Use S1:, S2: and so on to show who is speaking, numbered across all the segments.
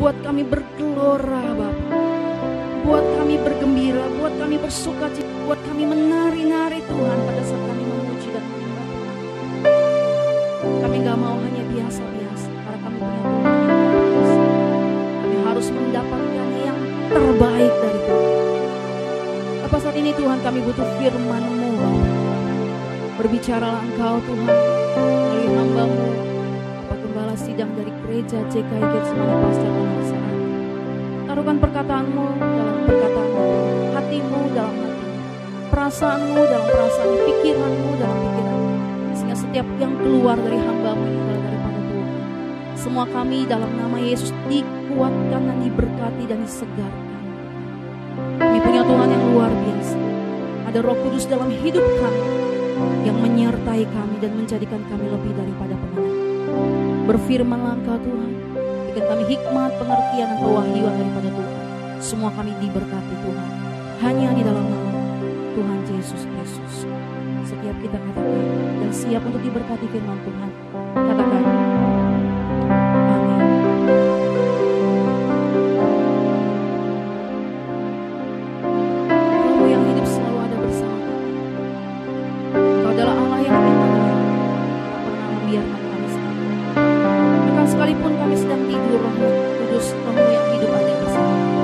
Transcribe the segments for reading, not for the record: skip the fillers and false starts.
S1: Buat kami bergelora Bapa, buat kami bergembira, buat kami bersukacita, buat kami menari-nari Tuhan pada saat kami memuji dan menyembah Tuhan. Kami gak mau hanya biasa-biasa, karena kami punya Tuhan yang luar biasa. Kami harus mendapatkan yang terbaik dari Tuhan. Apa saat ini Tuhan kami butuh firman-Mu Bapa. Berbicaralah Engkau Tuhan melalui hamba-Mu, Bapak Gembala Sidang dari Gereja JKI Getsemani Pasca Penasaran. Taruhkan perkataan-Mu dalam perkataan-Mu, hati-Mu dalam hati, perasaan-Mu dalam perasaan, pikiran-Mu dalam pikiran, sehingga setiap yang keluar dari hamba-Mu ini adalah daripada Tuhan. Semua kami dalam nama Yesus dikuatkan dan diberkati dan disegarkan. Kami punya Tuhan yang luar biasa. Ada Roh Kudus dalam hidup kami yang menyertai kami dan menjadikan kami lebih daripada pemenang. Berfirmanlah Engkau Tuhan, berikan kami hikmat, pengertian dan kewahyuan daripada Tuhan. Semua kami diberkati Tuhan, hanya di dalam nama Tuhan Yesus Kristus. Setiap kita katakan dan siap untuk diberkati firman Tuhan, katakan amin. Roh yang hidup selalu ada bersama kami. Engkau adalah Allah yang Immanuel, tak pernah membiarkan kami sendiri. Bahkan sekalipun kami sedang tidur, Roh Kudus, Roh yang hidup ada bersama kami.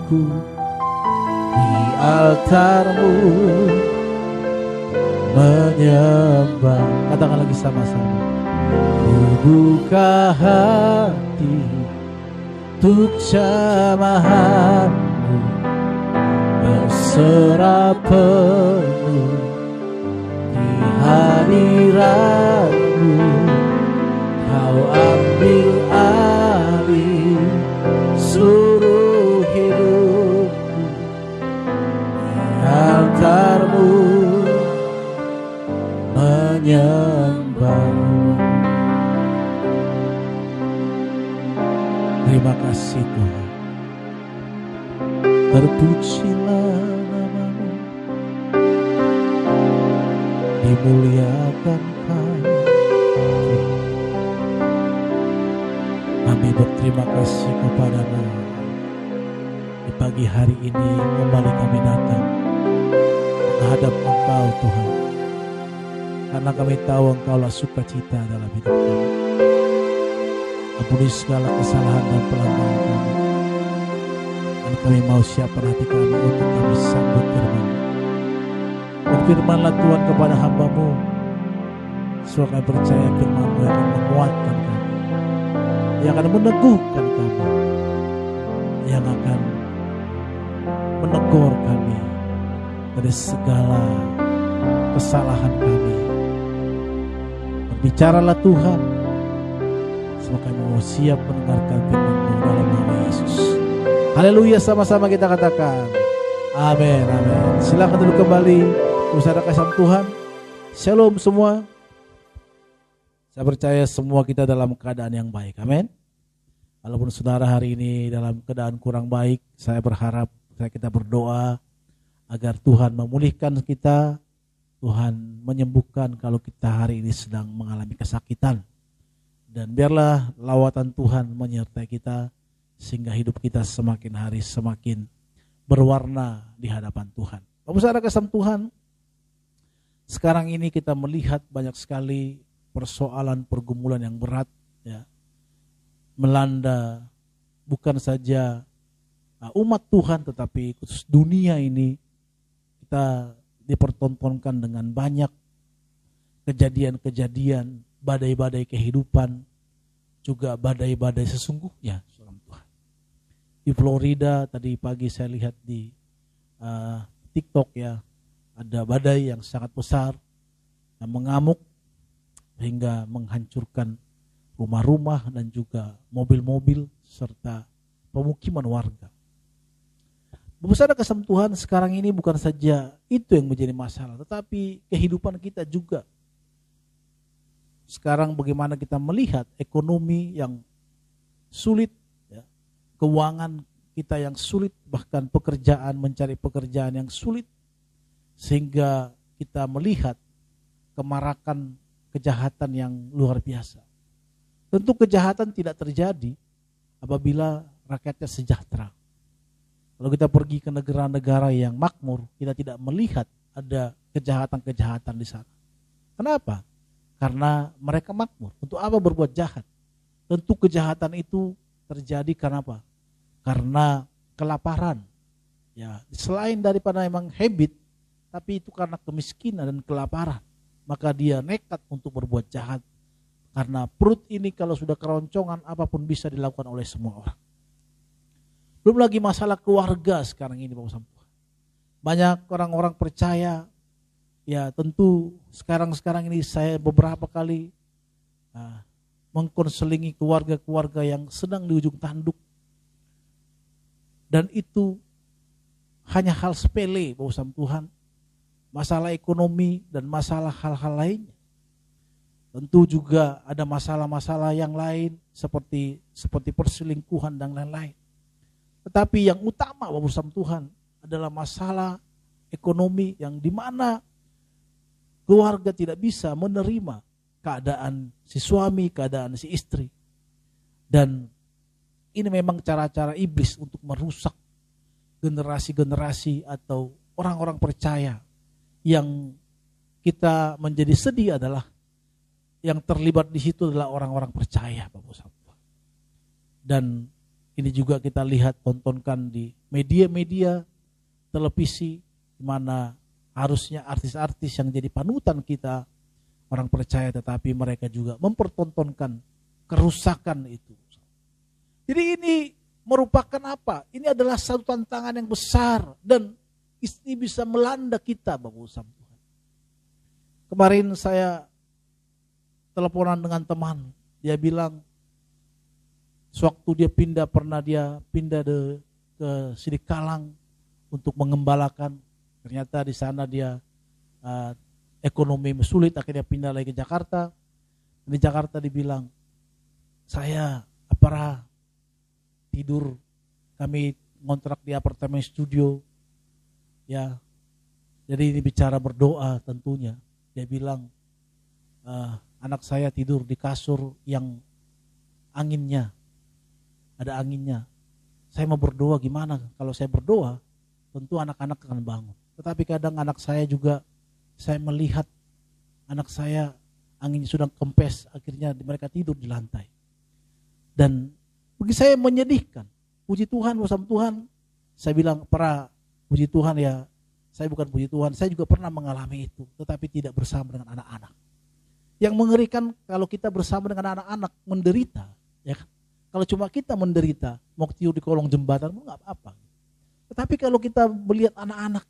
S2: hatiku di altarmu menyembah. Katakan lagi sama-sama. Ku buka hati untuk jamahanmu, berserah penuh di hadiratmu. Kau ambil alih seluruh hidupku di altarmu menyembah. Terima kasih Tuhan. Terpujilah namamu, dimuliakan Kau. Kami berterima kasih kepadamu. Di pagi hari ini kembali kami datang menghadap Engkau Tuhan, karena kami tahu Engkaulah sukacita dalam hidup kami. Ampuni segala kesalahan dan pelanggaran kami, dan kami mau siapkan hati kami untuk kami sambut firman. Berfirmanlah Tuhan kepada hamba-Mu, sebab kami percaya firman-Mu yang akan menguatkan kami, yang akan meneguhkan kami, yang akan menegur kami dari segala kesalahan kami. Berbicaralah Tuhan, sebab kami mau siap mendengarkan firman-Mu dalam nama Yesus. Haleluya, sama-sama kita katakan amin, amin. Silakan duduk kembali, saudara kasih Tuhan. Shalom semua. Saya percaya semua kita dalam keadaan yang baik, amin. Walaupun saudara hari ini dalam keadaan kurang baik, saya berharap kita berdoa agar Tuhan memulihkan kita, Tuhan menyembuhkan kalau kita hari ini sedang mengalami kesakitan. Dan biarlah lawatan Tuhan menyertai kita, sehingga hidup kita semakin hari semakin berwarna di hadapan Tuhan. Bapak saudara kasih Tuhan, sekarang ini kita melihat banyak sekali persoalan pergumulan yang berat, ya, melanda bukan saja umat Tuhan, tetapi khusus dunia ini. Kita dipertontonkan dengan banyak kejadian-kejadian, badai-badai kehidupan, juga badai-badai sesungguhnya. Tuhan. Di Florida tadi pagi saya lihat di TikTok, ya, ada badai yang sangat besar yang mengamuk sehingga menghancurkan rumah-rumah dan juga mobil-mobil serta pemukiman warga. Besar kasih Tuhan, sekarang ini bukan saja itu yang menjadi masalah, tetapi kehidupan kita juga. Sekarang bagaimana kita melihat ekonomi yang sulit, ya, keuangan kita yang sulit, bahkan pekerjaan, mencari pekerjaan yang sulit, sehingga kita melihat kemarakan kejahatan yang luar biasa. Tentu kejahatan tidak terjadi apabila rakyatnya sejahtera. Kalau kita pergi ke negara-negara yang makmur, kita tidak melihat ada kejahatan-kejahatan di sana. Kenapa? Karena mereka makmur. Untuk apa berbuat jahat? Tentu kejahatan itu terjadi karena apa? Karena kelaparan. Ya, selain daripada memang habit, tapi itu karena kemiskinan dan kelaparan. Maka dia nekat untuk berbuat jahat. Karena perut ini kalau sudah keroncongan, apapun bisa dilakukan oleh semua orang. Belum lagi masalah keluarga sekarang ini, Bapak Sampo. Banyak orang-orang percaya, ya tentu sekarang ini saya beberapa kali mengkonselingi keluarga-keluarga yang sedang di ujung tanduk. Dan itu hanya hal sepele, Bapak Sampo Tuhan. Masalah ekonomi dan masalah hal-hal lainnya. Tentu juga ada masalah-masalah yang lain seperti perselingkuhan dan lain-lain. Tetapi yang utama Bapak Sam Tuhan adalah masalah ekonomi yang dimana keluarga tidak bisa menerima keadaan si suami, keadaan si istri. Dan ini memang cara-cara iblis untuk merusak generasi-generasi atau orang-orang percaya. Yang kita menjadi sedih adalah yang terlibat di situ adalah orang-orang percaya, Bapak Sam. Dan ini juga kita lihat, tontonkan di media-media televisi, di mana harusnya artis-artis yang jadi panutan kita, orang percaya, tetapi mereka juga mempertontonkan kerusakan itu. Jadi ini merupakan apa? Ini adalah satu tantangan yang besar dan ini bisa melanda kita, Bapak Usam Tuhan. Kemarin saya teleponan dengan teman, dia bilang sewaktu dia pernah pindah ke Sidikalang untuk mengembalakan, ternyata di sana dia ekonomi sulit, akhirnya pindah lagi ke Jakarta. Di Jakarta dibilang, saya tidur, kami ngontrak di apartemen studio, ya. Jadi ini bicara berdoa tentunya. Dia bilang, anak saya tidur di kasur yang ada anginnya. Saya mau berdoa, gimana? Kalau saya berdoa, tentu anak-anak akan bangun. Tetapi kadang anak saya juga, saya melihat anak saya anginnya sudah kempes, akhirnya mereka tidur di lantai. Dan bagi saya menyedihkan. Puji Tuhan, bersama Tuhan, saya bilang, puji Tuhan ya, saya bukan puji Tuhan, saya juga pernah mengalami itu, tetapi tidak bersama dengan anak-anak. Yang mengerikan kalau kita bersama dengan anak-anak menderita, ya kan? Kalau cuma kita menderita, mau tidur di kolong jembatan, nggak apa-apa. Tetapi kalau kita melihat anak-anak,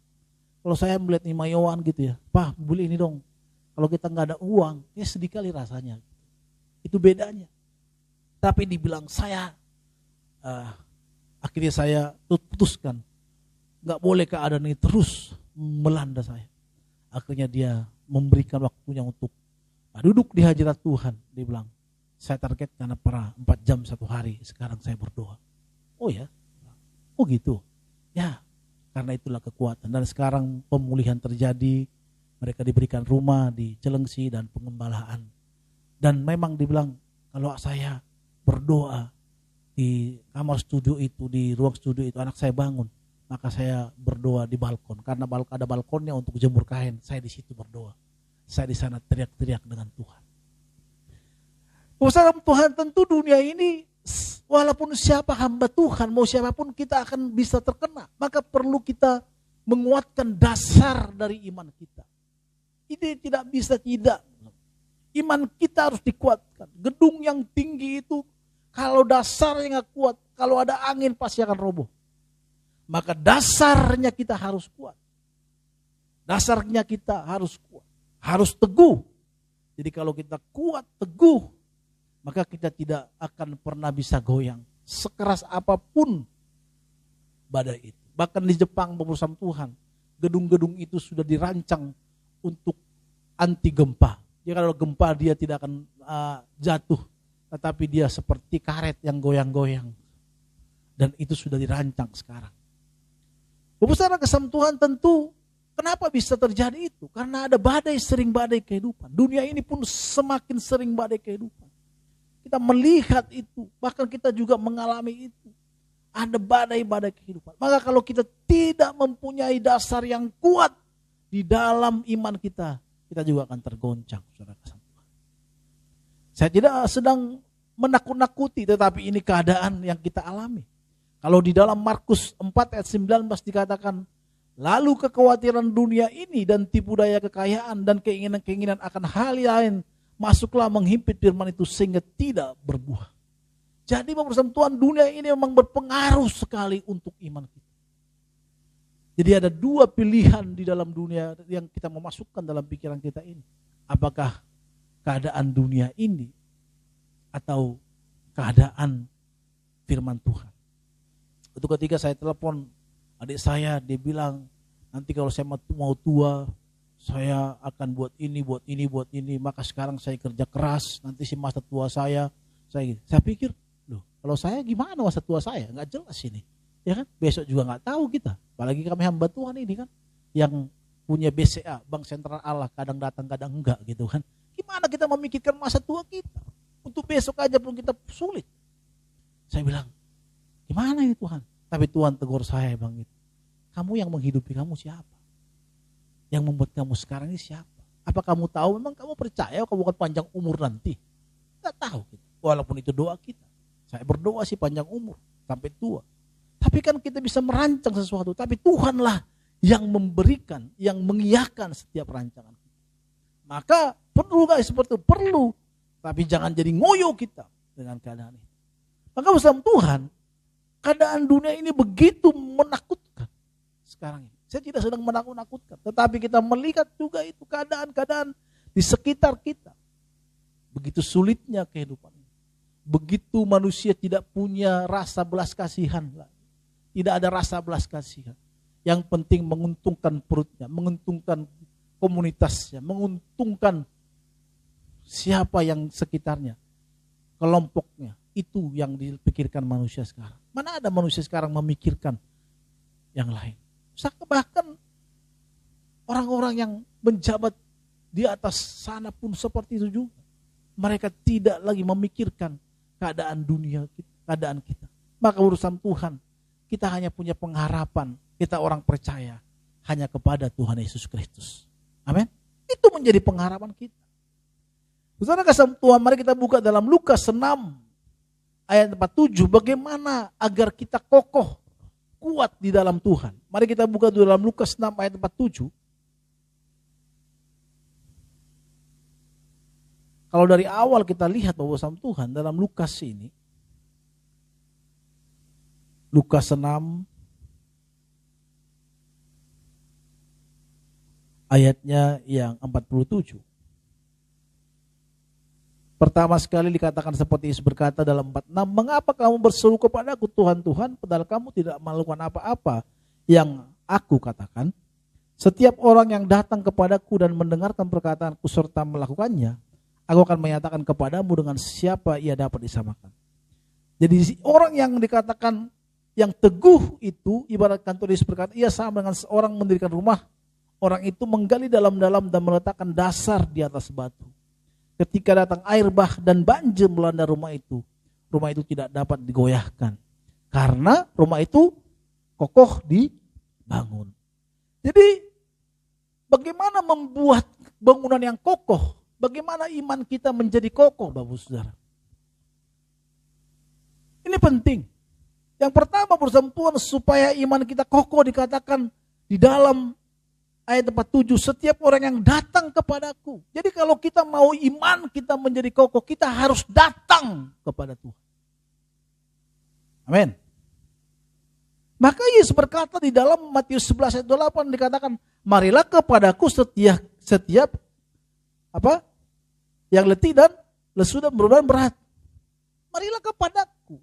S2: kalau saya melihat Imayawan gitu ya, Pak beli ini dong. Kalau kita nggak ada uang, ya sedih kali rasanya. Itu bedanya. Tapi dibilang akhirnya saya putuskan, nggak boleh keadaan ini terus melanda saya. Akhirnya dia memberikan waktunya untuk duduk di hadirat Tuhan. Dia bilang, saya targetkan 4 jam satu hari, sekarang saya berdoa. Oh ya, oh gitu. Ya, karena itulah kekuatan. Dan sekarang pemulihan terjadi, mereka diberikan rumah di Celengsi dan pengembalaan. Dan memang dibilang, kalau saya berdoa di kamar studio itu, di ruang studio itu, anak saya bangun, maka saya berdoa di balkon. Karena ada balkonnya untuk jemur kain, saya di situ berdoa. Saya di sana teriak-teriak dengan Tuhan. Bersama Tuhan, tentu dunia ini, walaupun siapa hamba Tuhan, mau siapapun kita akan bisa terkena. Maka perlu kita menguatkan dasar dari iman kita. Ini tidak bisa tidak. Iman kita harus dikuatkan. Gedung yang tinggi itu, kalau dasarnya nggak kuat, kalau ada angin pasti akan roboh. Maka dasarnya kita harus kuat. Dasarnya kita harus kuat. Harus teguh. Jadi kalau kita kuat, teguh, maka kita tidak akan pernah bisa goyang. Sekeras apapun badai itu. Bahkan di Jepang, bersama Tuhan, gedung-gedung itu sudah dirancang untuk anti gempa. Jadi kalau gempa dia tidak akan jatuh, tetapi dia seperti karet yang goyang-goyang. Dan itu sudah dirancang sekarang. Bersama kesam Tuhan, tentu kenapa bisa terjadi itu? Karena ada sering badai kehidupan. Dunia ini pun semakin sering badai kehidupan. Kita melihat itu, bahkan kita juga mengalami itu. Ada badai-badai kehidupan. Maka kalau kita tidak mempunyai dasar yang kuat di dalam iman kita, kita juga akan tergoncang. Saya tidak sedang menakut-nakuti, tetapi ini keadaan yang kita alami. Kalau di dalam Markus 4 ayat 19 dikatakan, lalu kekhawatiran dunia ini dan tipu daya kekayaan dan keinginan-keinginan akan hal lain masuklah menghimpit firman itu sehingga tidak berbuah. Jadi bersama Tuhan, dunia ini memang berpengaruh sekali untuk iman kita. Jadi ada 2 pilihan di dalam dunia yang kita memasukkan dalam pikiran kita ini. Apakah keadaan dunia ini atau keadaan firman Tuhan. Itu ketika saya telepon adik saya, dia bilang, nanti kalau saya mau tua, saya akan buat ini, maka sekarang saya kerja keras, nanti si masa tua saya pikir, loh, kalau saya gimana masa tua saya? Nggak jelas ini, ya kan? Besok juga nggak tahu kita, apalagi kami hamba Tuhan ini kan, yang punya BCA, Bank Sentral Allah, kadang datang, kadang enggak gitu kan. Gimana kita memikirkan masa tua kita? Untuk besok aja pun kita sulit. Saya bilang, gimana ini Tuhan? Tapi Tuhan tegur saya, Bang, itu. Kamu yang menghidupi kamu siapa? Yang membuat kamu sekarang ini siapa? Apa kamu tahu memang kamu percaya kamu akan panjang umur nanti? Tidak tahu. Walaupun itu doa kita. Saya berdoa sih panjang umur. sampai tua. Tapi kan kita bisa merancang sesuatu, tapi Tuhanlah yang memberikan, yang mengiyakan setiap rancangan kita. Maka perlu guys seperti itu, perlu. Tapi jangan jadi ngoyo kita dengan keadaan ini. Maka bersama Tuhan, keadaan dunia ini begitu menakutkan sekarang ini. Saya tidak sedang menakut-nakutkan, tetapi kita melihat juga itu keadaan-keadaan di sekitar kita. Begitu sulitnya kehidupan. Begitu manusia tidak punya rasa belas kasihan lagi. Tidak ada rasa belas kasihan. Yang penting menguntungkan perutnya, menguntungkan komunitasnya, menguntungkan siapa yang sekitarnya, kelompoknya. Itu yang dipikirkan manusia sekarang. Mana ada manusia sekarang memikirkan yang lain. Bahkan orang-orang yang menjabat di atas sana pun seperti itu juga. Mereka tidak lagi memikirkan keadaan dunia, keadaan kita. Maka urusan Tuhan, kita hanya punya pengharapan, kita orang percaya hanya kepada Tuhan Yesus Kristus. Amin. Itu menjadi pengharapan kita. Saudara kasih Tuhan, mari kita buka dalam Lukas 6 ayat 47. Bagaimana agar kita kokoh, kuat di dalam Tuhan. Mari kita buka dalam Lukas 6 ayat 47. Kalau dari awal kita lihat bahwa sama Tuhan dalam Lukas ini, Lukas 6 ayatnya yang 47. Pertama sekali dikatakan seperti Yesus berkata dalam 46, mengapa kamu berseru kepadaku Tuhan, Tuhan, padahal kamu tidak melakukan apa-apa yang aku katakan. Setiap orang yang datang kepadaku dan mendengarkan perkataanku serta melakukannya, aku akan menyatakan kepadamu dengan siapa ia dapat disamakan. Jadi orang yang dikatakan yang teguh itu, ibarat kantor Yesus berkata, ia sama dengan seorang mendirikan rumah. Orang itu menggali dalam-dalam dan meletakkan dasar di atas batu. Ketika datang air bah dan banjir melanda rumah itu tidak dapat digoyahkan. Karena rumah itu kokoh dibangun. Jadi bagaimana membuat bangunan yang kokoh? Bagaimana iman kita menjadi kokoh, Bapak Saudara? Ini penting. Yang pertama bersama Tuhan supaya iman kita kokoh dikatakan di dalam ayat 47, setiap orang yang datang kepadaku. Jadi kalau kita mau iman kita menjadi kokoh, kita harus datang kepada Tuhan. Amin. Maka Yesus berkata di dalam Matius 11 ayat 28 dikatakan, marilah kepadaku setiap apa? Yang letih dan lesu dan berbeban berat. Marilah kepadaku.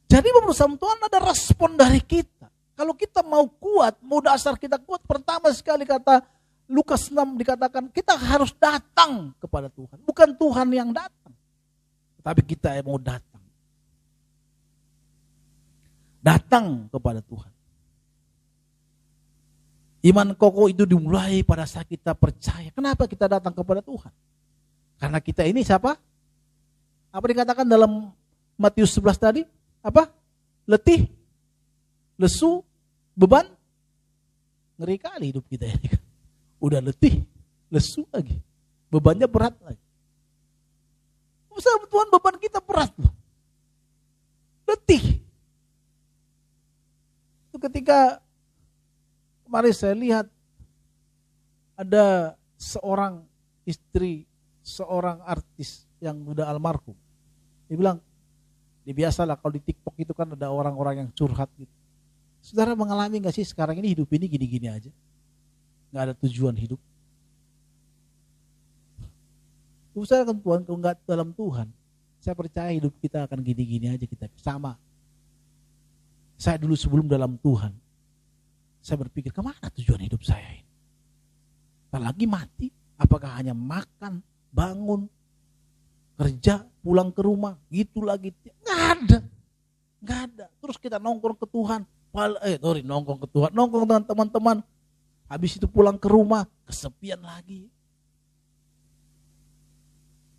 S2: Jadi bersama Tuhan ada respon dari kita. Kalau kita mau kuat, mau dasar kita kuat, pertama sekali kata Lukas 6 dikatakan kita harus datang kepada Tuhan. Bukan Tuhan yang datang, tapi kita yang mau datang. Datang kepada Tuhan. Iman kokoh itu dimulai pada saat kita percaya. Kenapa kita datang kepada Tuhan? Karena kita ini siapa? Apa dikatakan dalam Matius 11 tadi? Apa? Letih, lesu, beban. Ngeri kali hidup kita ini kan. Udah letih, lesu lagi. Bebannya berat lagi. Tuhan, beban kita berat loh. Letih. Itu ketika kemarin saya lihat ada seorang istri, seorang artis yang udah almarhum. Dia bilang, biasalah kalau di TikTok itu kan ada orang-orang yang curhat gitu. Saudara mengalami gak sih sekarang ini hidup ini gini-gini aja? Gak ada tujuan hidup. Saya akan Tuhan, kalau gak dalam Tuhan, saya percaya hidup kita akan gini-gini aja kita. Sama. Saya dulu sebelum dalam Tuhan, saya berpikir kemana tujuan hidup saya ini? Apalagi mati, apakah hanya makan, bangun, kerja, pulang ke rumah, gitu lagi. Nggak ada. Terus kita nongkrong ke Tuhan, nongkrong dengan teman-teman. Habis itu pulang ke rumah, kesepian lagi.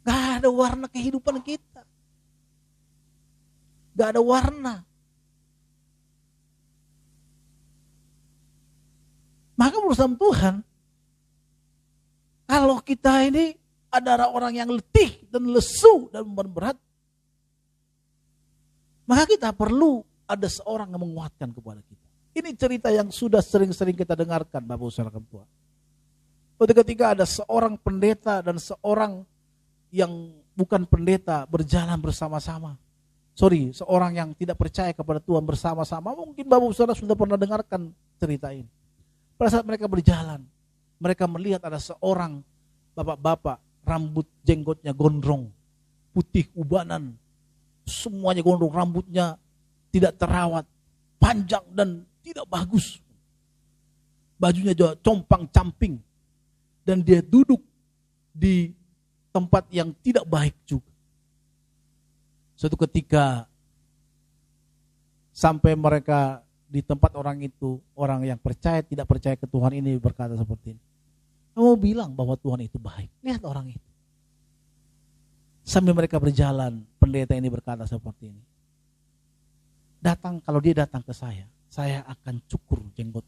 S2: Nggak ada warna kehidupan kita. Nggak ada warna. Maka bersama Tuhan, kalau kita ini ada orang yang letih dan lesu dan beban berat, maka kita perlu ada seorang yang menguatkan kepada kita. Ini cerita yang sudah sering-sering kita dengarkan, Bapak Ibu Saudara Tuhan. Ketika ada seorang pendeta dan seorang yang bukan pendeta berjalan bersama-sama. Seorang yang tidak percaya kepada Tuhan bersama-sama. Mungkin Bapak Ibu Saudara sudah pernah dengarkan cerita ini. Pada saat mereka berjalan, mereka melihat ada seorang bapak-bapak, rambut jenggotnya gondrong, putih ubanan, semuanya gondrong, rambutnya tidak terawat, panjang dan tidak bagus. Bajunya juga compang-camping. Dan dia duduk di tempat yang tidak baik juga. Suatu ketika sampai mereka di tempat orang itu, orang yang percaya tidak percaya ke Tuhan ini berkata seperti ini. Kamu bilang bahwa Tuhan itu baik. Lihat orang itu. Sambil mereka berjalan, pendeta ini berkata seperti ini. Kalau dia datang ke saya akan cukur jenggot.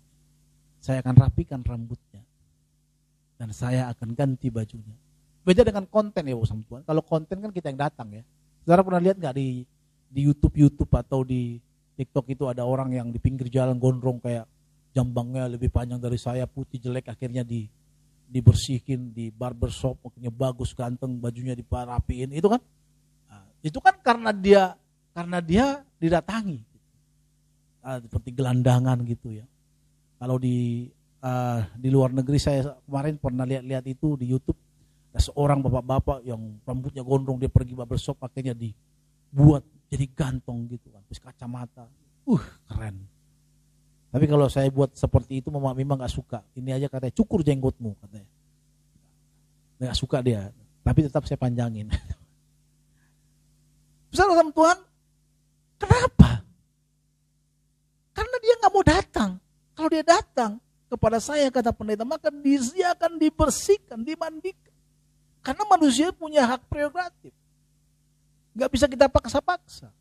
S2: Saya akan rapikan rambutnya. Dan saya akan ganti bajunya. Beda dengan konten ya Bapak Tuhan. Kalau konten kan kita yang datang ya. Saudara pernah lihat gak di YouTube atau di TikTok itu ada orang yang di pinggir jalan gondrong kayak jambangnya lebih panjang dari saya, putih jelek, akhirnya dibersihkan di barbershop, akhirnya bagus, ganteng, bajunya diparapiin. Itu kan? Nah, itu kan karena dia didatangi. Seperti gelandangan gitu ya. Kalau di luar negeri saya kemarin pernah lihat itu di YouTube, ada seorang bapak-bapak yang rambutnya gondrong, dia pergi barbershop, akhirnya dibuat jadi gantong gitu kan, terus kacamata, keren. Tapi kalau saya buat seperti itu memang gak suka. Ini aja katanya cukur jenggotmu katanya, gak suka dia, tapi tetap saya panjangin. Saudara Tuhan, kenapa? Karena dia gak mau datang. Kalau dia datang kepada saya, kata pendeta, maka dia akan dibersihkan, dimandikan. Karena manusia punya hak prerogatif. Gak bisa kita paksa-paksa.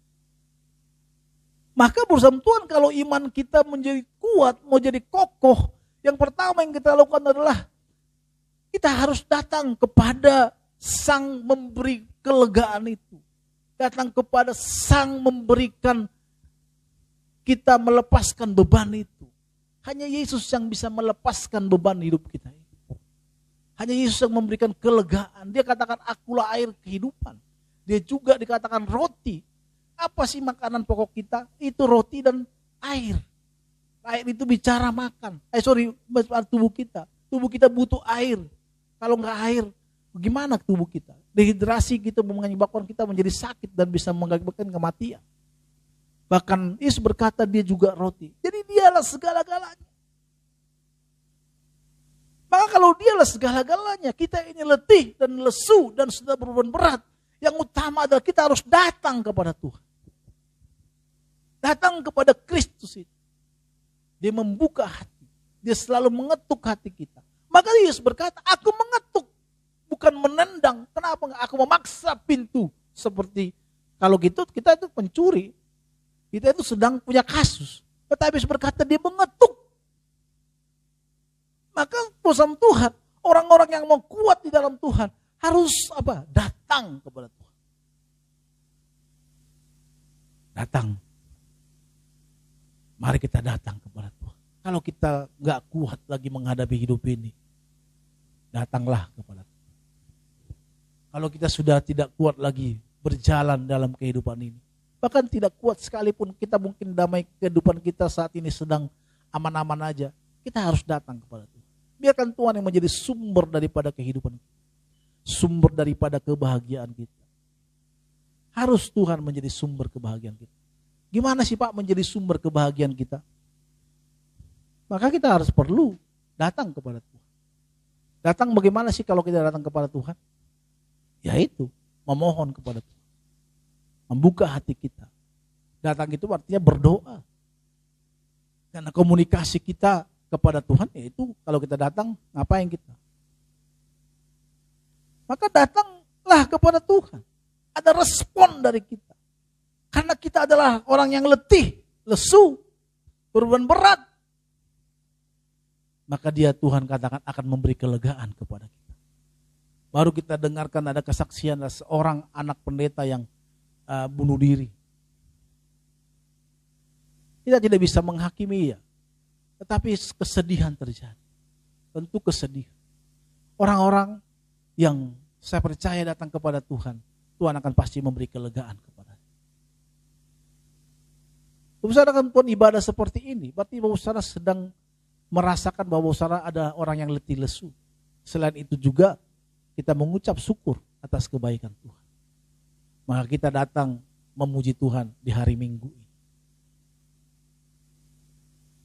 S2: Maka bersama Tuhan, kalau iman kita menjadi kuat, mau jadi kokoh, yang pertama yang kita lakukan adalah kita harus datang kepada Sang memberi kelegaan itu. Datang kepada Sang memberikan kita melepaskan beban itu. Hanya Yesus yang bisa melepaskan beban hidup kita. Hanya Yesus yang memberikan kelegaan. Dia katakan akulah air kehidupan. Dia juga dikatakan roti. Apa sih makanan pokok kita? Itu roti dan air. Air itu bicara makan. Tubuh kita. Tubuh kita butuh air. Kalau nggak air, bagaimana tubuh kita? Dehidrasi kita menyebabkan kita menjadi sakit dan bisa mengakibatkan kematian. Bahkan Yesus berkata dia juga roti. Jadi dialah segala-galanya. Maka kalau dialah segala-galanya, kita ini letih dan lesu dan sudah berbeban berat. Yang utama adalah kita harus datang kepada Tuhan. Datang kepada Kristus itu. Dia membuka hati. Dia selalu mengetuk hati kita. Maka Yesus berkata, aku mengetuk, bukan menendang. Kenapa enggak? Aku memaksa pintu. Seperti kalau gitu kita itu pencuri. Kita itu sedang punya kasus. Tetapi Yesus berkata dia mengetuk. Maka bersama Tuhan, orang-orang yang mau kuat di dalam Tuhan harus apa? Datang kepada Tuhan. Datang. Mari kita datang kepada Tuhan. Kalau kita gak kuat lagi menghadapi hidup ini, datanglah kepada Tuhan. Kalau kita sudah tidak kuat lagi berjalan dalam kehidupan ini, bahkan tidak kuat sekalipun kita mungkin damai kehidupan kita saat ini sedang aman-aman aja, kita harus datang kepada Tuhan. Biarkan Tuhan yang menjadi sumber daripada kehidupan kita. Sumber daripada kebahagiaan kita. Harus Tuhan menjadi sumber kebahagiaan kita. Gimana sih Pak menjadi sumber kebahagiaan kita? Maka kita harus perlu datang kepada Tuhan. Datang bagaimana sih kalau kita datang kepada Tuhan? Yaitu memohon kepada Tuhan. Membuka hati kita. Datang itu artinya berdoa. Karena komunikasi kita kepada Tuhan yaitu kalau kita datang ngapain kita? Maka datanglah kepada Tuhan. Ada respon dari kita. Karena kita adalah orang yang letih, lesu, berbeban berat. Maka dia Tuhan katakan akan memberi kelegaan kepada kita. Baru kita dengarkan ada kesaksian seorang anak pendeta yang bunuh diri. Kita tidak bisa menghakimi ya. Tetapi kesedihan terjadi. Tentu kesedihan. Orang-orang yang saya percaya datang kepada Tuhan, Tuhan akan pasti memberi kelegaan kepada. Bapak saudara kan pun ibadah seperti ini, berarti Bapak saudara sedang merasakan bahwa Bapak saudara ada orang yang letih lesu. Selain itu juga kita mengucap syukur atas kebaikan Tuhan. Maka kita datang memuji Tuhan di hari Minggu ini.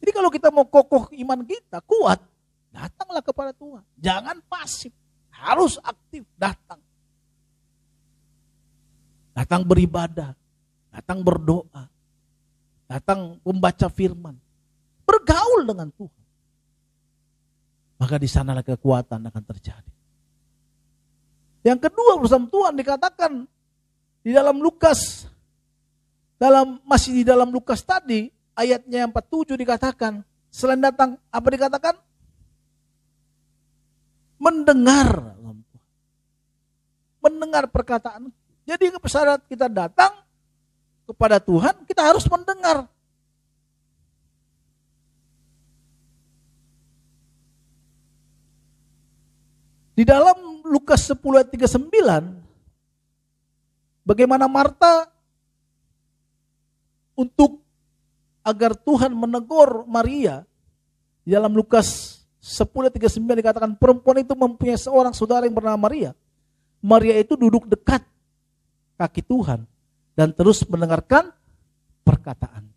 S2: Jadi kalau kita mau kokoh iman kita, kuat, datanglah kepada Tuhan. Jangan pasif, harus aktif datang. Datang beribadah, datang berdoa, datang membaca firman, bergaul dengan Tuhan. Maka di sanalah kekuatan akan terjadi. Yang kedua bersama Tuhan dikatakan di dalam Lukas, masih di dalam Lukas tadi, ayatnya 47 dikatakan, selain datang, apa dikatakan? Mendengar perkataan. Jadi saat kita datang kepada Tuhan, kita harus mendengar. Di dalam Lukas 10 ayat 39, bagaimana Marta untuk agar Tuhan menegur Maria. Di dalam Lukas 10 ayat 39 dikatakan perempuan itu mempunyai seorang saudara yang bernama Maria. Maria itu duduk dekat kaki Tuhan dan terus mendengarkan perkataan.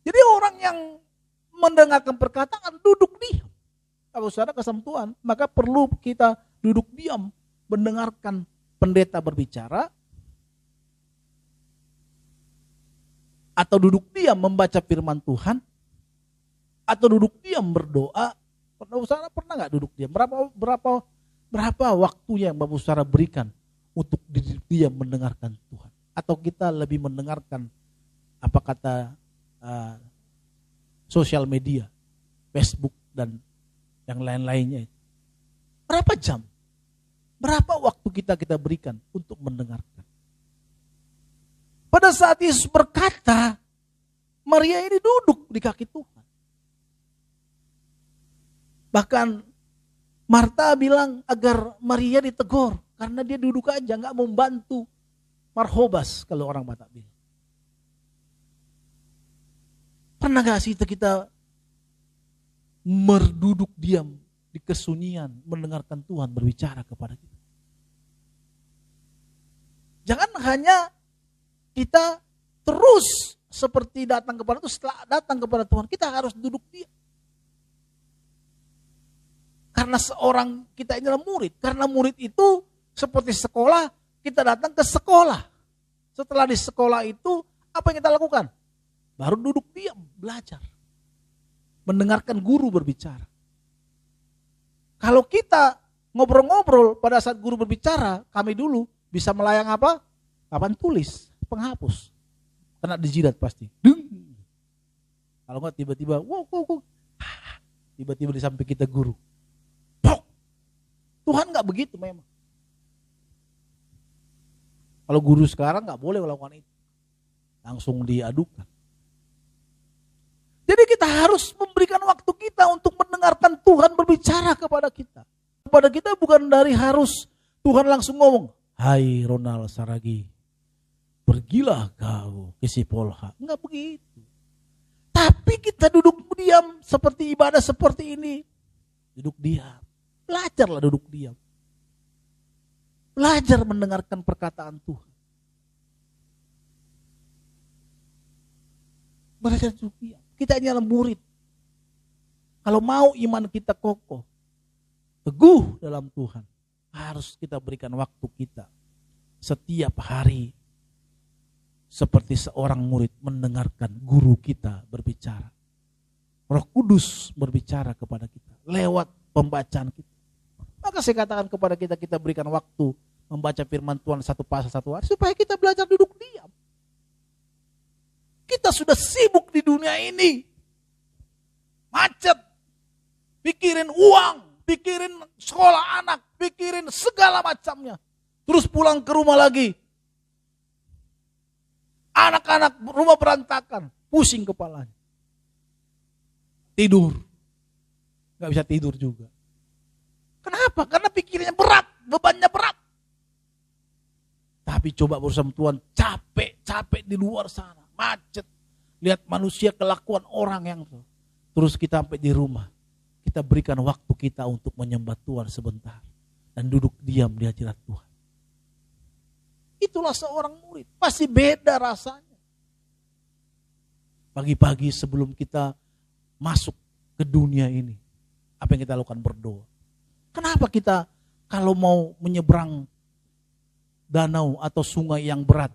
S2: Jadi orang yang mendengarkan perkataan duduk diam. Kalau saudara kesam Tuhan, maka perlu kita duduk diam mendengarkan pendeta berbicara atau duduk diam membaca firman Tuhan atau duduk diam berdoa. Pernah nggak duduk diam? Berapa waktunya yang Bapak Saudara berikan untuk duduk diam mendengarkan Tuhan? Atau kita lebih mendengarkan apa kata sosial media, Facebook dan yang lain-lainnya? Berapa jam? Berapa waktu kita berikan untuk mendengarkan? Pada saat Yesus berkata, Maria ini duduk di kaki Tuhan. Bahkan Marta bilang agar Maria ditegur karena dia duduk aja gak membantu marhobas kalau orang Batak bilang. Pernah gak sih kita merduduk diam di kesunyian mendengarkan Tuhan berbicara kepada kita? Jangan hanya kita terus seperti datang kepada Tuhan, setelah datang kepada Tuhan kita harus duduk diam. Karena seorang kita ini adalah murid. Karena murid itu seperti sekolah, kita datang ke sekolah. Setelah di sekolah itu, apa yang kita lakukan? Baru duduk diam, belajar. Mendengarkan guru berbicara. Kalau kita ngobrol-ngobrol pada saat guru berbicara, kami dulu bisa melayang apa? Papan tulis, penghapus. Kena dijidat pasti. Dung. Kalau enggak tiba-tiba, tiba-tiba di samping kita guru. Tuhan gak begitu memang. Kalau guru sekarang gak boleh melakukan itu. Langsung diadukan. Jadi kita harus memberikan waktu kita untuk mendengarkan Tuhan berbicara kepada kita. Kepada kita bukan dari harus Tuhan langsung ngomong, hai Ronald Saragi, pergilah kau ke Sipolha. Enggak begitu. Tapi kita duduk diam seperti ibadah seperti ini. Duduk diam. Belajarlah duduk diam. Belajar mendengarkan perkataan Tuhan. Belajar duduk diam. Kita hanyalah murid. Kalau mau iman kita kokoh, teguh dalam Tuhan, harus kita berikan waktu kita setiap hari seperti seorang murid mendengarkan guru kita berbicara. Roh Kudus berbicara kepada kita lewat pembacaan kita. Maka saya katakan kepada kita, kita berikan waktu membaca firman Tuhan satu pasal satu hari supaya kita belajar duduk diam. Kita sudah sibuk di dunia ini. Macet. Pikirin uang, pikirin sekolah anak, pikirin segala macamnya. Terus pulang ke rumah lagi. Anak-anak rumah berantakan. pusing kepalanya. Tidur. Gak bisa tidur juga. Kenapa? Karena pikirannya berat, bebannya berat. Tapi coba bersama Tuhan, capek di luar sana, macet. Lihat manusia, kelakuan orang yang terus kita sampai di rumah. Kita berikan waktu kita untuk menyembah Tuhan sebentar. Dan duduk diam di hadirat Tuhan. Itulah seorang murid. Pasti beda rasanya. Pagi-pagi sebelum kita masuk ke dunia ini. Apa yang kita lakukan? Berdoa. Kenapa kita kalau mau menyeberang danau atau sungai yang berat.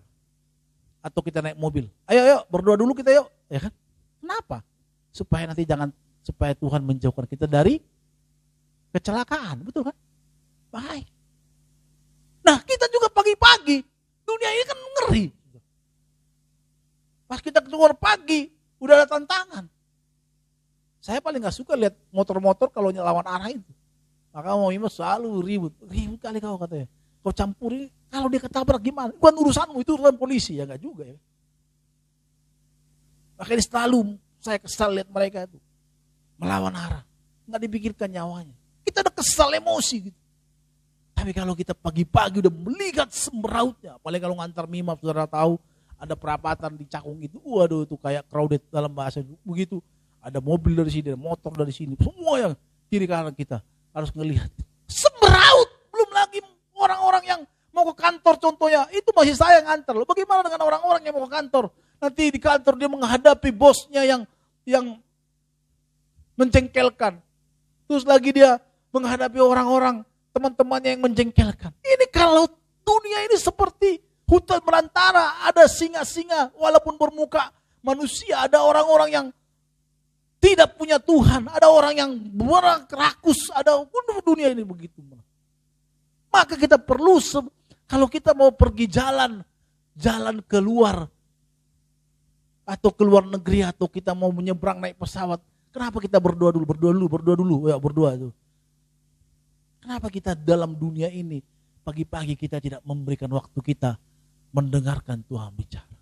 S2: Atau kita naik mobil. Ayo berdoa dulu kita yuk. Ya kan? Kenapa? Supaya Tuhan menjauhkan kita dari kecelakaan. Betul kan? Baik. Nah kita juga pagi-pagi. Dunia ini kan ngeri. Pas kita keluar pagi. Udah ada tantangan. Saya paling gak suka lihat motor-motor kalau lawan arah itu. Maka mau imam selalu ribut. Ribut kali kau katanya. Kau campuri, kalau dia ketabrak gimana? Bukan urusanmu, itu urusan polisi. Ya enggak juga ya. Makanya selalu saya kesal lihat mereka itu. Melawan arah. Enggak dipikirkan nyawanya. Kita udah kesal, emosi gitu. Tapi kalau kita pagi-pagi udah melihat semerautnya. Apalagi kalau ngantar mimam, saudara tahu. Ada perapatan di Cakung itu. Waduh itu kayak crowded dalam bahasa itu. Begitu. Ada mobil dari sini, ada motor dari sini. Semua yang kiri kanan kita harus ngelihat. Semeraut. Belum lagi orang-orang yang mau ke kantor contohnya, itu masih saya yang antar loh. Bagaimana dengan orang-orang yang mau ke kantor? Nanti di kantor dia menghadapi bosnya yang menjengkelkan. Terus lagi dia menghadapi orang-orang, teman-temannya yang menjengkelkan. Ini kalau dunia ini seperti hutan belantara, ada singa-singa walaupun bermuka manusia, ada orang-orang yang tidak punya Tuhan, ada orang yang rakus, ada dunia ini begitu. Maka kita perlu, kalau kita mau pergi jalan keluar, atau keluar negeri, atau kita mau menyeberang naik pesawat, kenapa kita berdoa dulu, ya berdoa itu. Kenapa kita dalam dunia ini, pagi-pagi kita tidak memberikan waktu kita mendengarkan Tuhan bicara.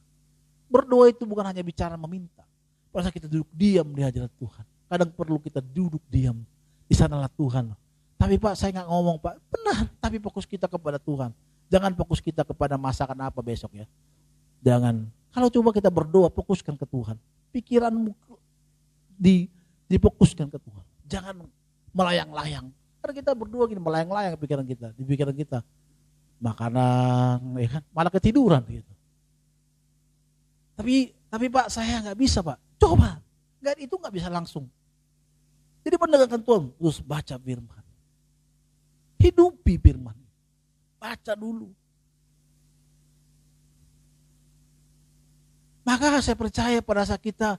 S2: Berdoa itu bukan hanya bicara meminta. Pada saat kita duduk diam di hadirat Tuhan, kadang perlu kita duduk diam, di sanalah Tuhan. Tapi Pak, saya nggak ngomong Pak, benar. Tapi fokus kita kepada Tuhan. Jangan fokus kita kepada masakan apa besok ya. Jangan. Kalau coba kita berdoa, fokuskan ke Tuhan. Pikiranmu difokuskan ke Tuhan. Jangan melayang-layang. Karena kita berdoa gini, melayang-layang pikiran kita. Di pikiran kita makanan, ya kan? Malah ketiduran gitu. Tapi Pak, saya nggak bisa Pak. Coba. Itu nggak bisa langsung. Jadi mendengarkan Tuhan, terus baca firman. Hidupi firman. Baca dulu. Maka saya percaya pada saat kita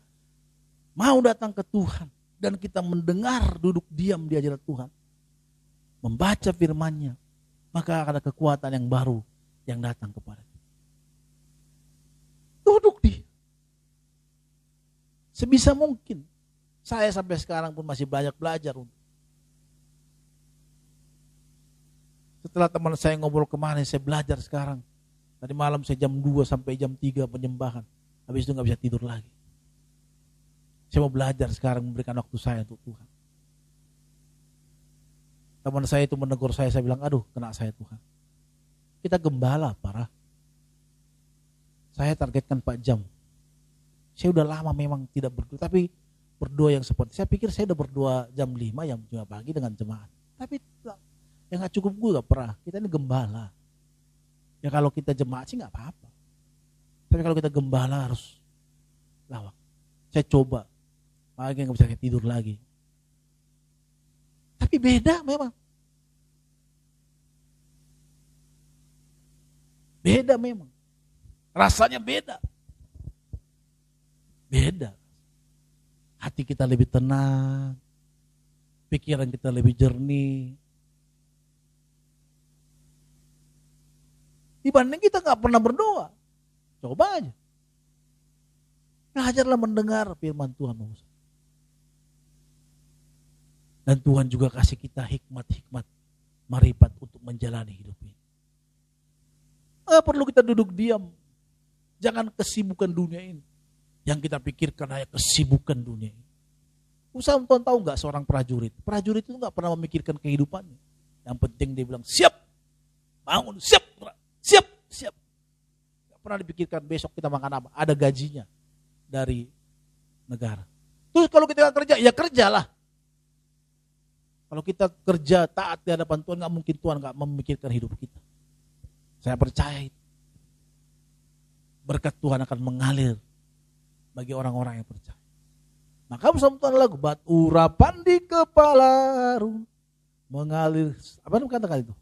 S2: mau datang ke Tuhan dan kita mendengar duduk diam di hadirat Tuhan, membaca firman-Nya, maka akan ada kekuatan yang baru yang datang kepada kita. Duduk di. Sebisa mungkin. Saya sampai sekarang pun masih belajar. Setelah teman saya ngobrol kemarin, saya belajar sekarang. Tadi malam saya jam 2 sampai jam 3 penyembahan. Habis itu gak bisa tidur lagi. Saya mau belajar sekarang memberikan waktu saya untuk Tuhan. Teman saya itu menegur saya bilang, aduh kena saya Tuhan. Kita gembala parah. Saya targetkan 4 jam. Saya udah lama memang tidak berdoa, tapi berdoa yang seperti, saya pikir saya udah berdoa jam 5 jam 5 pagi dengan jemaat. Tapi yang gak cukup gue gak pernah. Kita ini gembala. Ya kalau kita jemaat sih gak apa-apa. Tapi kalau kita gembala harus lawak. Saya coba. Makanya gak bisa tidur lagi. Tapi beda memang. Beda memang. Rasanya beda. Beda. Hati kita lebih tenang. Pikiran kita lebih jernih. Dibanding kita gak pernah berdoa. Coba aja. Belajarlah mendengar firman Tuhan. Dan Tuhan juga kasih kita hikmat-hikmat marifat untuk menjalani hidup ini. Gak perlu kita duduk diam. Jangan kesibukan dunia ini. Yang kita pikirkan hanya kesibukan dunia. Usaha Tuhan tahu nggak seorang prajurit? Prajurit itu nggak pernah memikirkan kehidupannya. Yang penting dia bilang siap, bangun, siap, siap, siap. Nggak pernah dipikirkan besok kita makan apa. Ada gajinya dari negara. Terus kalau kita kerja, ya kerjalah. Kalau kita kerja taat di hadapan Tuhan, nggak mungkin Tuhan nggak memikirkan hidup kita. Saya percaya itu. Berkat Tuhan akan mengalir bagi orang-orang yang percaya. Maka bersama Tuhan lagu, bat urapan di kepala mengalir, apa kata-kata itu?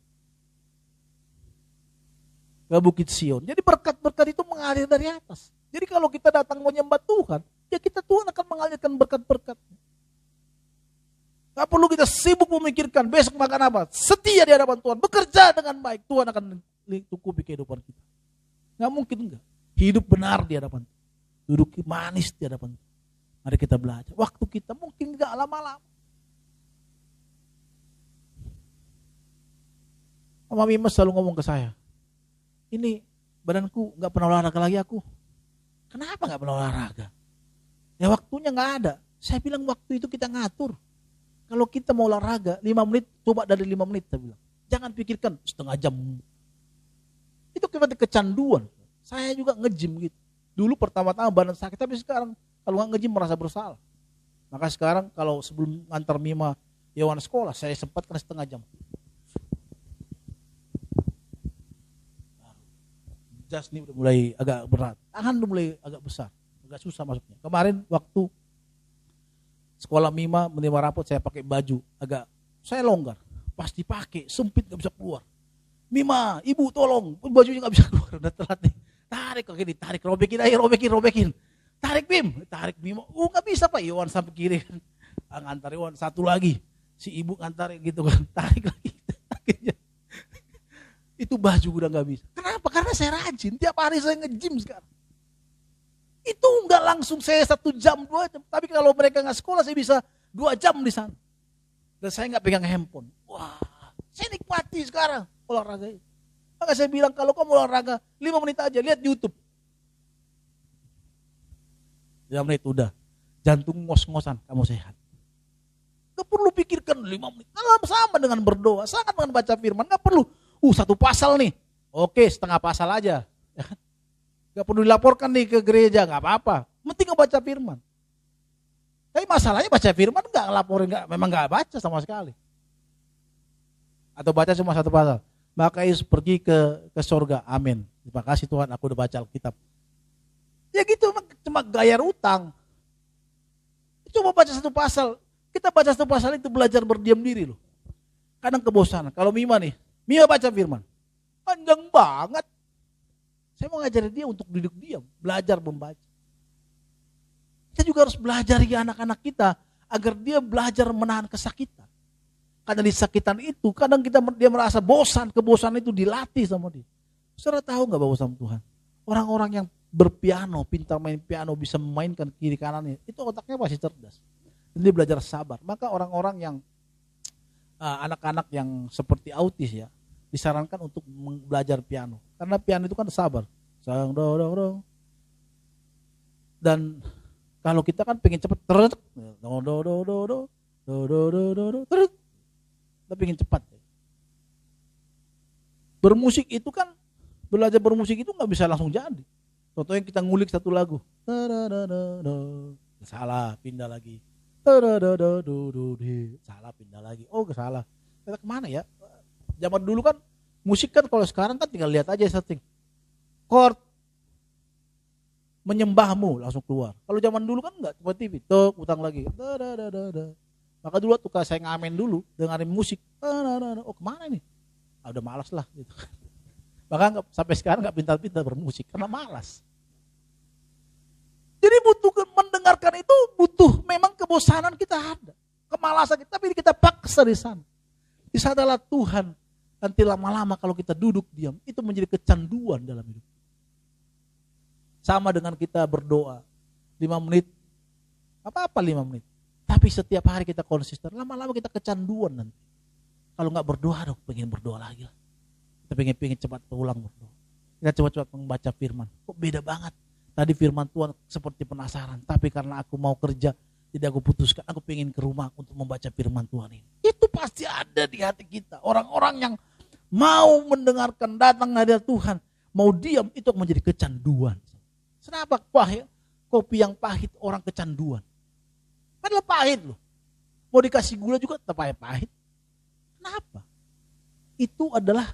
S2: Ke Bukit Sion. Jadi berkat-berkat itu mengalir dari atas. Jadi kalau kita datang menyembah Tuhan, ya Tuhan akan mengalirkan berkat-berkat. Gak perlu kita sibuk memikirkan besok makan apa. Setia di hadapan Tuhan, bekerja dengan baik, Tuhan akan cukupi kehidupan kita. Gak mungkin enggak. Hidup benar di hadapan Tuhan. Duduk manis di hadapan Tuhan. Mari kita belajar. Waktu kita mungkin gak lama-lama. Mama Mima selalu ngomong ke saya, ini badanku gak pernah olahraga lagi aku. Kenapa gak pernah olahraga? Ya waktunya gak ada. Saya bilang waktu itu kita ngatur. Kalau kita mau olahraga 5 menit, coba dari 5 menit saya bilang. Jangan pikirkan setengah jam. Itu kita kecanduan. Saya juga nge-gym gitu. Dulu pertama-tama badan sakit, tapi sekarang kalau nggak nge-gym merasa bersalah. Maka sekarang kalau sebelum ngantar Mima Yohan sekolah, saya sempatkan setengah jam. Jas ini udah mulai agak berat, tangan udah mulai agak besar, agak susah masuknya. Kemarin waktu sekolah Mima menerima rapot, saya pakai baju agak, saya longgar, pas dipakai sempit nggak bisa keluar. Mima, ibu tolong, bajunya nggak bisa keluar, udah telat nih. Tarik kaki ditarik, robekin aja, robekin. Tarik Bim, tarik Mima. Nggak bisa Pak, Iwan sampai kiri kan. Ngantar Iwan, satu lagi. Si ibu ngantar gitu kan, tarik lagi. Itu baju udah nggak bisa. Kenapa? Karena saya rajin, tiap hari saya nge-gym sekarang. Itu nggak langsung saya 1 jam, 2 jam. Tapi kalau mereka nggak sekolah, saya bisa 2 jam di sana. Dan saya nggak pegang handphone. Wah, saya nikmati sekarang olahraga itu. Maka saya bilang kalau kamu olahraga 5 menit aja, lihat YouTube. 5 menit udah, jantung ngos-ngosan, kamu sehat. Gak perlu pikirkan 5 menit. Kalau sama dengan berdoa, sangat dengan baca firman, gak perlu. 1 pasal nih, oke setengah pasal aja. Gak perlu dilaporkan nih ke gereja, gak apa-apa. Penting ngebaca firman. Tapi masalahnya baca firman gak ngelaporin, memang gak baca sama sekali. Atau baca cuma 1 pasal. Maka Yesus pergi ke surga. Amin. Terima kasih Tuhan, aku udah baca Alkitab. Ya gitu, cuma gayar utang. Coba baca 1 pasal. Kita baca 1 pasal itu belajar berdiam diri loh. Kadang kebosanan. Kalau Mima nih, Mima baca firman. Panjang banget. Saya mau ngajarin dia untuk duduk diam. Belajar membaca. Kita juga harus belajar ya anak-anak kita. Agar dia belajar menahan kesakitan. Karena di sakitan itu, kadang dia merasa bosan, kebosanan itu dilatih sama dia. Saudara tahu gak bahwa sama Tuhan? Orang-orang yang berpiano, pintar main piano, bisa memainkan kiri kanannya, itu otaknya pasti cerdas. Dan dia belajar sabar. Maka orang-orang yang, anak-anak yang seperti autis ya, disarankan untuk belajar piano. Karena piano itu kan sabar. Dan kalau kita kan pengen cepet, kita pengen cepat. Bermusik itu kan, belajar bermusik itu gak bisa langsung jadi. Contohnya kita ngulik 1 lagu. Salah, pindah lagi. Salah, pindah lagi. Oh, salah. Kita kemana ya? Zaman dulu kan, musik kan kalau sekarang kan tinggal lihat aja setting. Chord, menyembahmu langsung keluar. Kalau zaman dulu kan enggak, coba TV, tok, utang lagi. Maka dulu tuh saya ngamen dulu dengerin musik. Oh kemana nih? Udah malas lah gitu. Maka sampai sekarang nggak pintar-pintar bermusik karena malas. Jadi butuh mendengarkan itu butuh memang kebosanan kita ada, kemalasan kita, tapi kita paksa di sana. Di sana adalah Tuhan. Nanti lama-lama kalau kita duduk diam itu menjadi kecanduan dalam hidup. Sama dengan kita berdoa 5 menit, apa-apa 5 menit. Tapi setiap hari kita konsisten, lama-lama kita kecanduan nanti. Kalau nggak berdoa, pengen berdoa lagi lah. Kita pengen cepat pulang berdoa. Kita cepat-cepat membaca firman. Kok beda banget Tadi firman Tuhan seperti penasaran, tapi karena aku mau kerja, jadi aku putuskan, aku pengen ke rumah untuk membaca firman Tuhan ini. Itu pasti ada di hati kita. Orang-orang yang mau mendengarkan, datang hadirat Tuhan, mau diam, itu akan menjadi kecanduan. Kenapa kopi yang pahit orang kecanduan? Padahal pahit loh. Mau dikasih gula juga tetap pahit. Kenapa? Itu adalah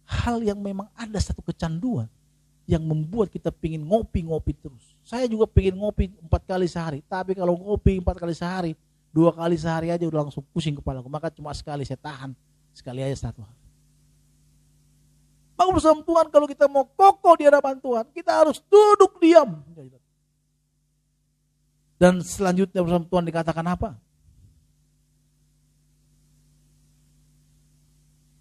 S2: hal yang memang ada satu kecanduan yang membuat kita pengen ngopi-ngopi terus. Saya juga pengen ngopi 4 kali sehari. Tapi kalau ngopi 4 kali sehari, 2 kali sehari aja udah langsung pusing kepala. Maka cuma sekali saya tahan. Sekali aja 1 hari. Maka bersama Tuhan, kalau kita mau kokoh di hadapan Tuhan, kita harus duduk diam. Dan selanjutnya bersama Tuhan dikatakan apa?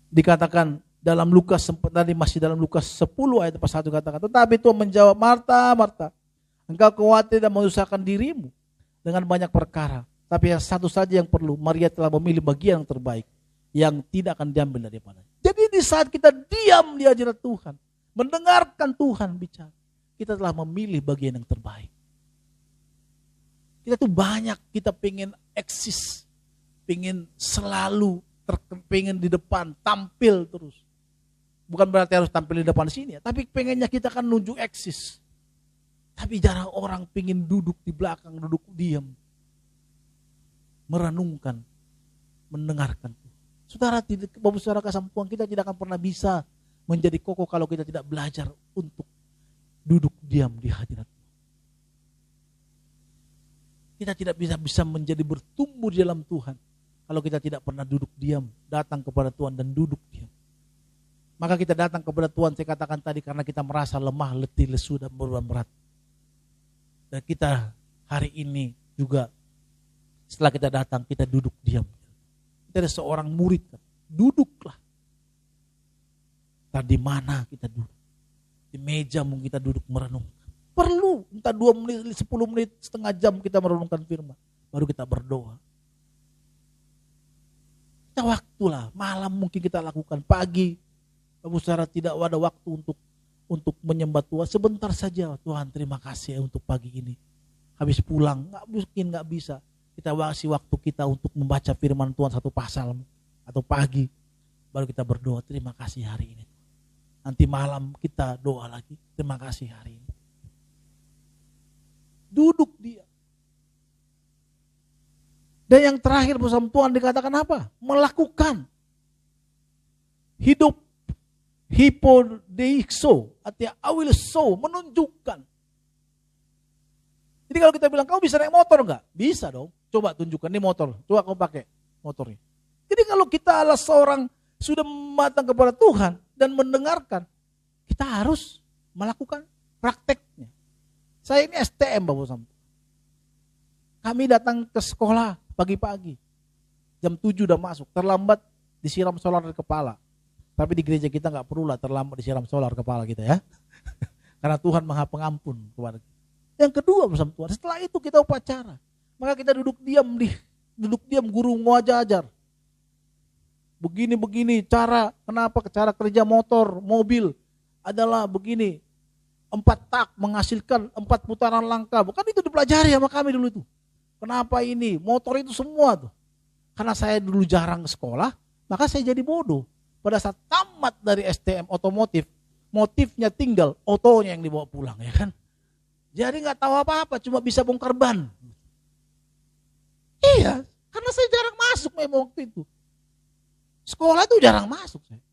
S2: Dikatakan dalam Lukas, tadi masih dalam Lukas 10 ayat 1 katakan, tetapi Tuhan menjawab, Marta, Marta, engkau khawatir dan menyusahkan dirimu dengan banyak perkara. Tapi yang satu saja yang perlu, Maria telah memilih bagian yang terbaik, yang tidak akan diambil daripadanya. Jadi di saat kita diam di hadirat Tuhan, mendengarkan Tuhan bicara, kita telah memilih bagian yang terbaik. Kita tuh banyak, kita pengen eksis, pengen selalu pengen di depan, tampil terus. Bukan berarti harus tampil di depan sini ya, tapi pengennya kita kan nunjuk eksis. Tapi jarang orang pengen duduk di belakang, duduk diam. Merenungkan, mendengarkan. Saudara, Bapak Saudara kesampuan, kita tidak akan pernah bisa menjadi kokoh kalau kita tidak belajar untuk duduk diam di hadirat Tuhan. Kita tidak bisa menjadi bertumbuh di dalam Tuhan kalau kita tidak pernah duduk diam, datang kepada Tuhan dan duduk diam. Maka kita datang kepada Tuhan, saya katakan tadi, karena kita merasa lemah, letih, lesu, dan beban berat. Dan kita hari ini juga, setelah kita datang, kita duduk diam. Kita ada seorang murid, duduklah. Tadi mana kita duduk? Di meja mungkin kita duduk merenung. Perlu, entah 2 menit, 10 menit, setengah jam kita merenungkan firman. Baru kita berdoa. Kita waktulah, malam mungkin kita lakukan, pagi. Bapak Saudara tidak ada waktu untuk menyembah Tuhan. Sebentar saja, Tuhan terima kasih untuk pagi ini. Habis pulang, nggak bisa. Kita kasih waktu kita untuk membaca firman Tuhan 1 pasal atau pagi. Baru kita berdoa, terima kasih hari ini. Nanti malam kita doa lagi, terima kasih hari ini. Duduk dia. Dan yang terakhir bersama Tuhan dikatakan apa? Melakukan. Hidup hipodeixo, artinya I will show, menunjukkan. Jadi kalau kita bilang, kamu bisa naik motor enggak? Bisa dong. Coba tunjukkan, ini motor. Coba kamu pakai motornya. Jadi kalau kita adalah seorang sudah matang kepada Tuhan dan mendengarkan, kita harus melakukan prakteknya. Saya ini STM, Bapak Sampo. Kami datang ke sekolah pagi-pagi. Jam 7 udah masuk, terlambat disiram solar di kepala. Tapi di gereja kita nggak perlu lah terlambat disiram solar kepala kita ya. Karena Tuhan Maha Pengampun kepada kita. Yang kedua bersama Tuhan, setelah itu kita upacara. Maka kita duduk diam guru ngajar. Begini kenapa cara kerja motor, mobil adalah begini. 4 tak menghasilkan 4 putaran langkah. Bukan itu dipelajari sama kami dulu itu. Kenapa ini? Motor itu semua tuh. Karena saya dulu jarang ke sekolah, maka saya jadi bodoh. Pada saat tamat dari STM otomotif, motifnya tinggal, otonya yang dibawa pulang ya kan. Jadi nggak tahu apa-apa, cuma bisa bongkar ban. Iya, karena saya jarang masuk memang waktu itu. Sekolah itu jarang masuk saya.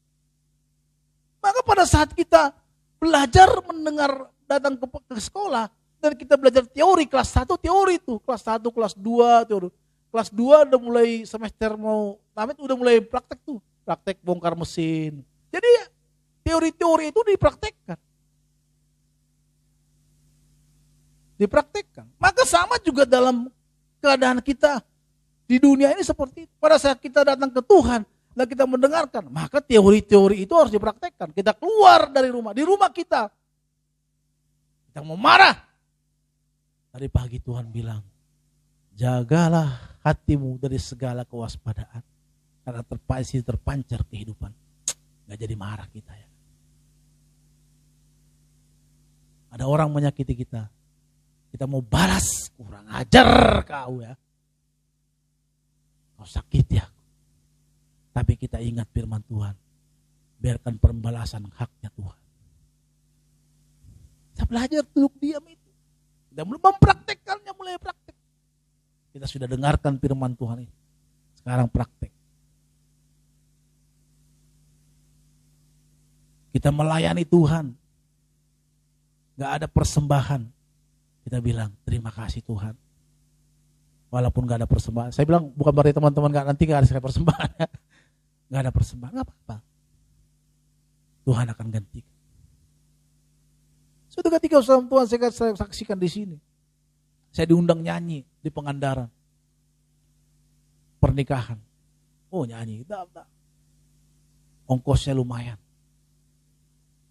S2: Maka pada saat kita belajar mendengar, datang ke sekolah, dan kita belajar teori, kelas 1 teori itu, kelas 1, kelas 2 teori. Kelas 2 udah mulai semester mau tamat, udah mulai praktek tuh. Praktek bongkar mesin. Jadi ya, teori-teori itu dipraktekkan. Maka sama juga dalam keadaan kita di dunia ini seperti itu. Pada saat kita datang ke Tuhan dan kita mendengarkan, maka teori-teori itu harus dipraktekkan. Kita keluar dari rumah, di rumah kita mau marah. Tadi pagi Tuhan bilang, jagalah hatimu dari segala kewaspadaan. Karena terpancar kehidupan. Gak jadi marah kita ya. Ada orang menyakiti kita. Kita mau balas, kurang ajar kau ya. Kau sakiti aku. Tapi kita ingat firman Tuhan. Biarkan pembalasan haknya Tuhan. Kita belajar duduk diam itu. Kita belum mempraktekkannya, mulai praktek. Kita sudah dengarkan firman Tuhan ini. Sekarang praktek. Kita melayani Tuhan. Gak ada persembahan. Kita bilang, terima kasih Tuhan. Walaupun gak ada persembahan. Saya bilang, bukan berarti teman-teman nanti gak ada persembahan. Gak ada persembahan, gak apa-apa. Tuhan akan gantikan. Suatu ketika usaha Tuhan saya saksikan di sini. Saya diundang nyanyi di Pengandaran. Pernikahan. Oh nyanyi, ongkosnya lumayan.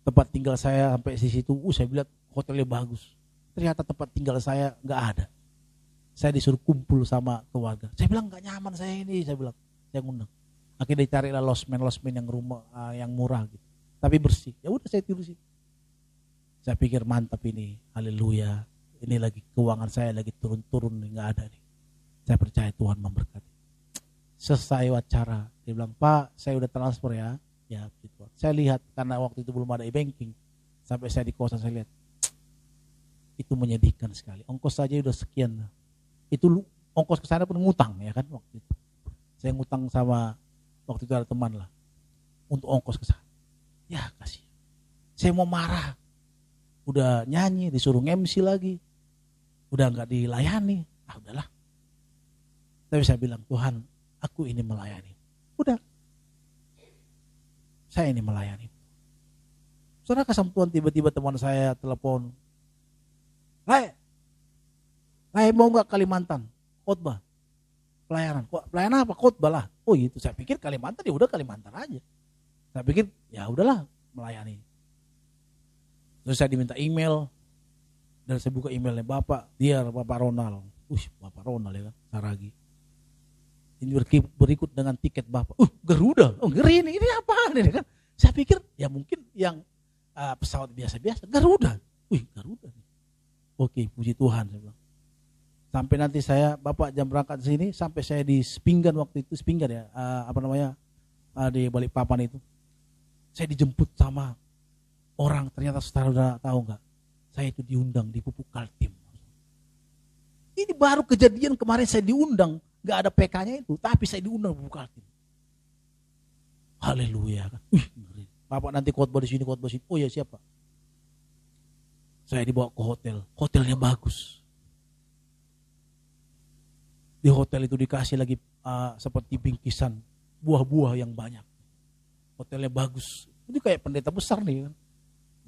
S2: Tempat tinggal saya sampai di situ, saya bilang hotelnya bagus. Ternyata tempat tinggal saya nggak ada. Saya disuruh kumpul sama keluarga. Saya bilang nggak nyaman saya ini, saya bilang, saya ngundang. Akhirnya dicarilah losmen yang rumah yang murah gitu. Tapi bersih. Ya udah saya tidur sih. Saya pikir mantap ini, haleluya. Ini lagi keuangan saya lagi turun-turun, nggak ada nih. Saya percaya Tuhan memberkati. Selesai acara, dia bilang, Pak, saya udah transfer ya. Ya, gitu. Saya lihat karena waktu itu belum ada e-banking. Sampai saya di kosan saya lihat, itu menyedihkan sekali. Ongkos saja udah sekian. Itu ongkos ke sana pun ngutang ya kan waktu itu. Saya ngutang sama waktu itu ada teman lah untuk ongkos ke sana. Ya kasih. Saya mau marah. Udah nyanyi, disuruh MC lagi. Udah nggak dilayani. Udahlah. Tapi saya bilang, Tuhan, aku ini melayani. Udah. Saya ini melayani. Saudara kasam Tuhan, tiba-tiba teman saya telepon. Rai mau nggak Kalimantan? Khotbah. Pelayanan. Pelayanan apa? Khotbah lah. Oh gitu. Saya pikir Kalimantan, ya udah Kalimantan aja. Saya pikir ya udahlah melayani. Terus saya diminta email dan saya buka emailnya Bapak Ronald. Bapak Ronald ya kan, Saragi. Ini berikut dengan tiket Bapak. Garuda. Oh ngeri ini apaan ini kan? Saya pikir ya mungkin yang pesawat biasa-biasa. Garuda. Garuda. Oke, puji Tuhan saya bilang. Sampai nanti Bapak jam berangkat sini sampai saya di Spingan waktu itu, Spingan ya, di Balikpapan itu. Saya dijemput sama orang, ternyata saudara udah tahu nggak? Saya itu diundang di Pupuk Kaltim. Ini baru kejadian kemarin saya diundang, nggak ada PK-nya itu, tapi saya diundang di Pupuk Kaltim. Haleluya kan? Bapak nanti khotbah di sini, khotbah sini. Oh ya siapa? Saya dibawa ke hotel, hotelnya bagus. Di hotel itu dikasih lagi seperti bingkisan buah-buah yang banyak. Hotelnya bagus. Ini kayak pendeta besar nih kan.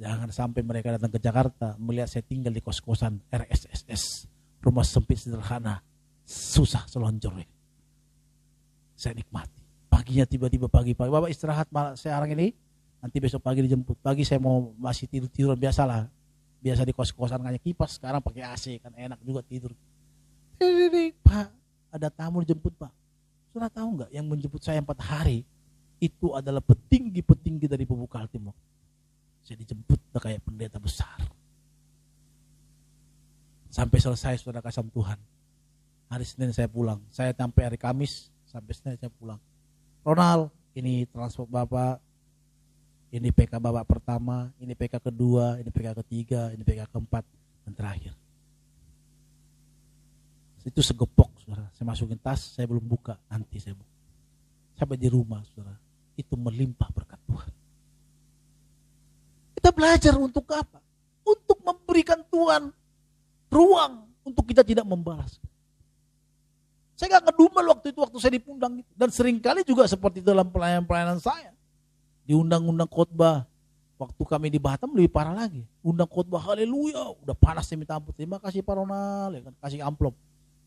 S2: Jangan sampai mereka datang ke Jakarta melihat saya tinggal di kos-kosan RSSS, rumah sempit sederhana, susah selonjor. Saya nikmati. Paginya tiba-tiba pagi, Bapak istirahat sekarang ini, nanti besok pagi dijemput. Pagi saya mau masih tidur-tiduran biasalah. Biasa di kos-kosan hanya kipas, sekarang pakai AC kan enak juga tidur. Pak, ada tamu dijemput Pak. Saudara tahu nggak yang menjemput saya 4 hari itu adalah petinggi-petinggi dari Pupuk Kaltim. Saya dijemput kayak pendeta besar. Sampai selesai saudara kasam Tuhan. Hari Senin saya pulang. Saya sampai hari Kamis, sampai Senin saya pulang. Ronald, ini transport Bapak. Ini PK Bapak pertama, ini PK kedua, ini PK ketiga, ini PK keempat, dan terakhir. Itu segepok, saudara. Saya masukin tas, saya belum buka, nanti saya buka. Sampai di rumah, saudara. Itu melimpah berkat Tuhan. Kita belajar untuk apa? Untuk memberikan Tuhan ruang untuk kita tidak membalas. Saya gak ngedumel waktu saya dipundang. Dan seringkali juga seperti dalam pelayanan saya. Diundang-undang khotbah. Waktu kami di Batam lebih parah lagi. Undang khotbah, haleluya. Udah panas saya minta ampun. Terima kasih Pak Ronald. Ya kan? Kasih amplop.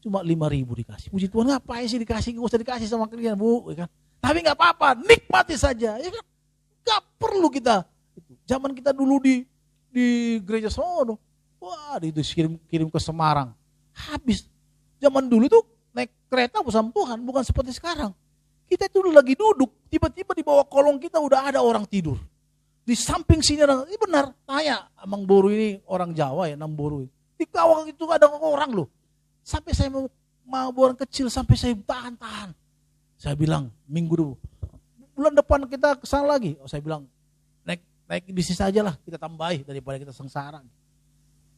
S2: Cuma 5.000 dikasih. Puji Tuhan, ngapain sih dikasih? Gak usah dikasih sama kalian Bu. Ya kan? Tapi gak apa-apa. Nikmati saja. Ya kan? Gak perlu kita. Zaman kita dulu di gereja sono. Wah, itu kirim ke Semarang. Habis. Zaman dulu tuh naik kereta bersama Tuhan. Bukan seperti sekarang. Kita itu lagi duduk, tiba-tiba di bawah kolong kita udah ada orang tidur. Di samping sini ada, ini benar, tanya Amang Boru ini orang Jawa ya, Namboru. Di kawah itu ada orang loh. Sampai saya mau orang kecil, sampai saya tahan. Saya bilang, minggu dulu, bulan depan kita kesana lagi. Oh, saya bilang, naik bisnis aja lah, kita tambahi daripada kita sengsara.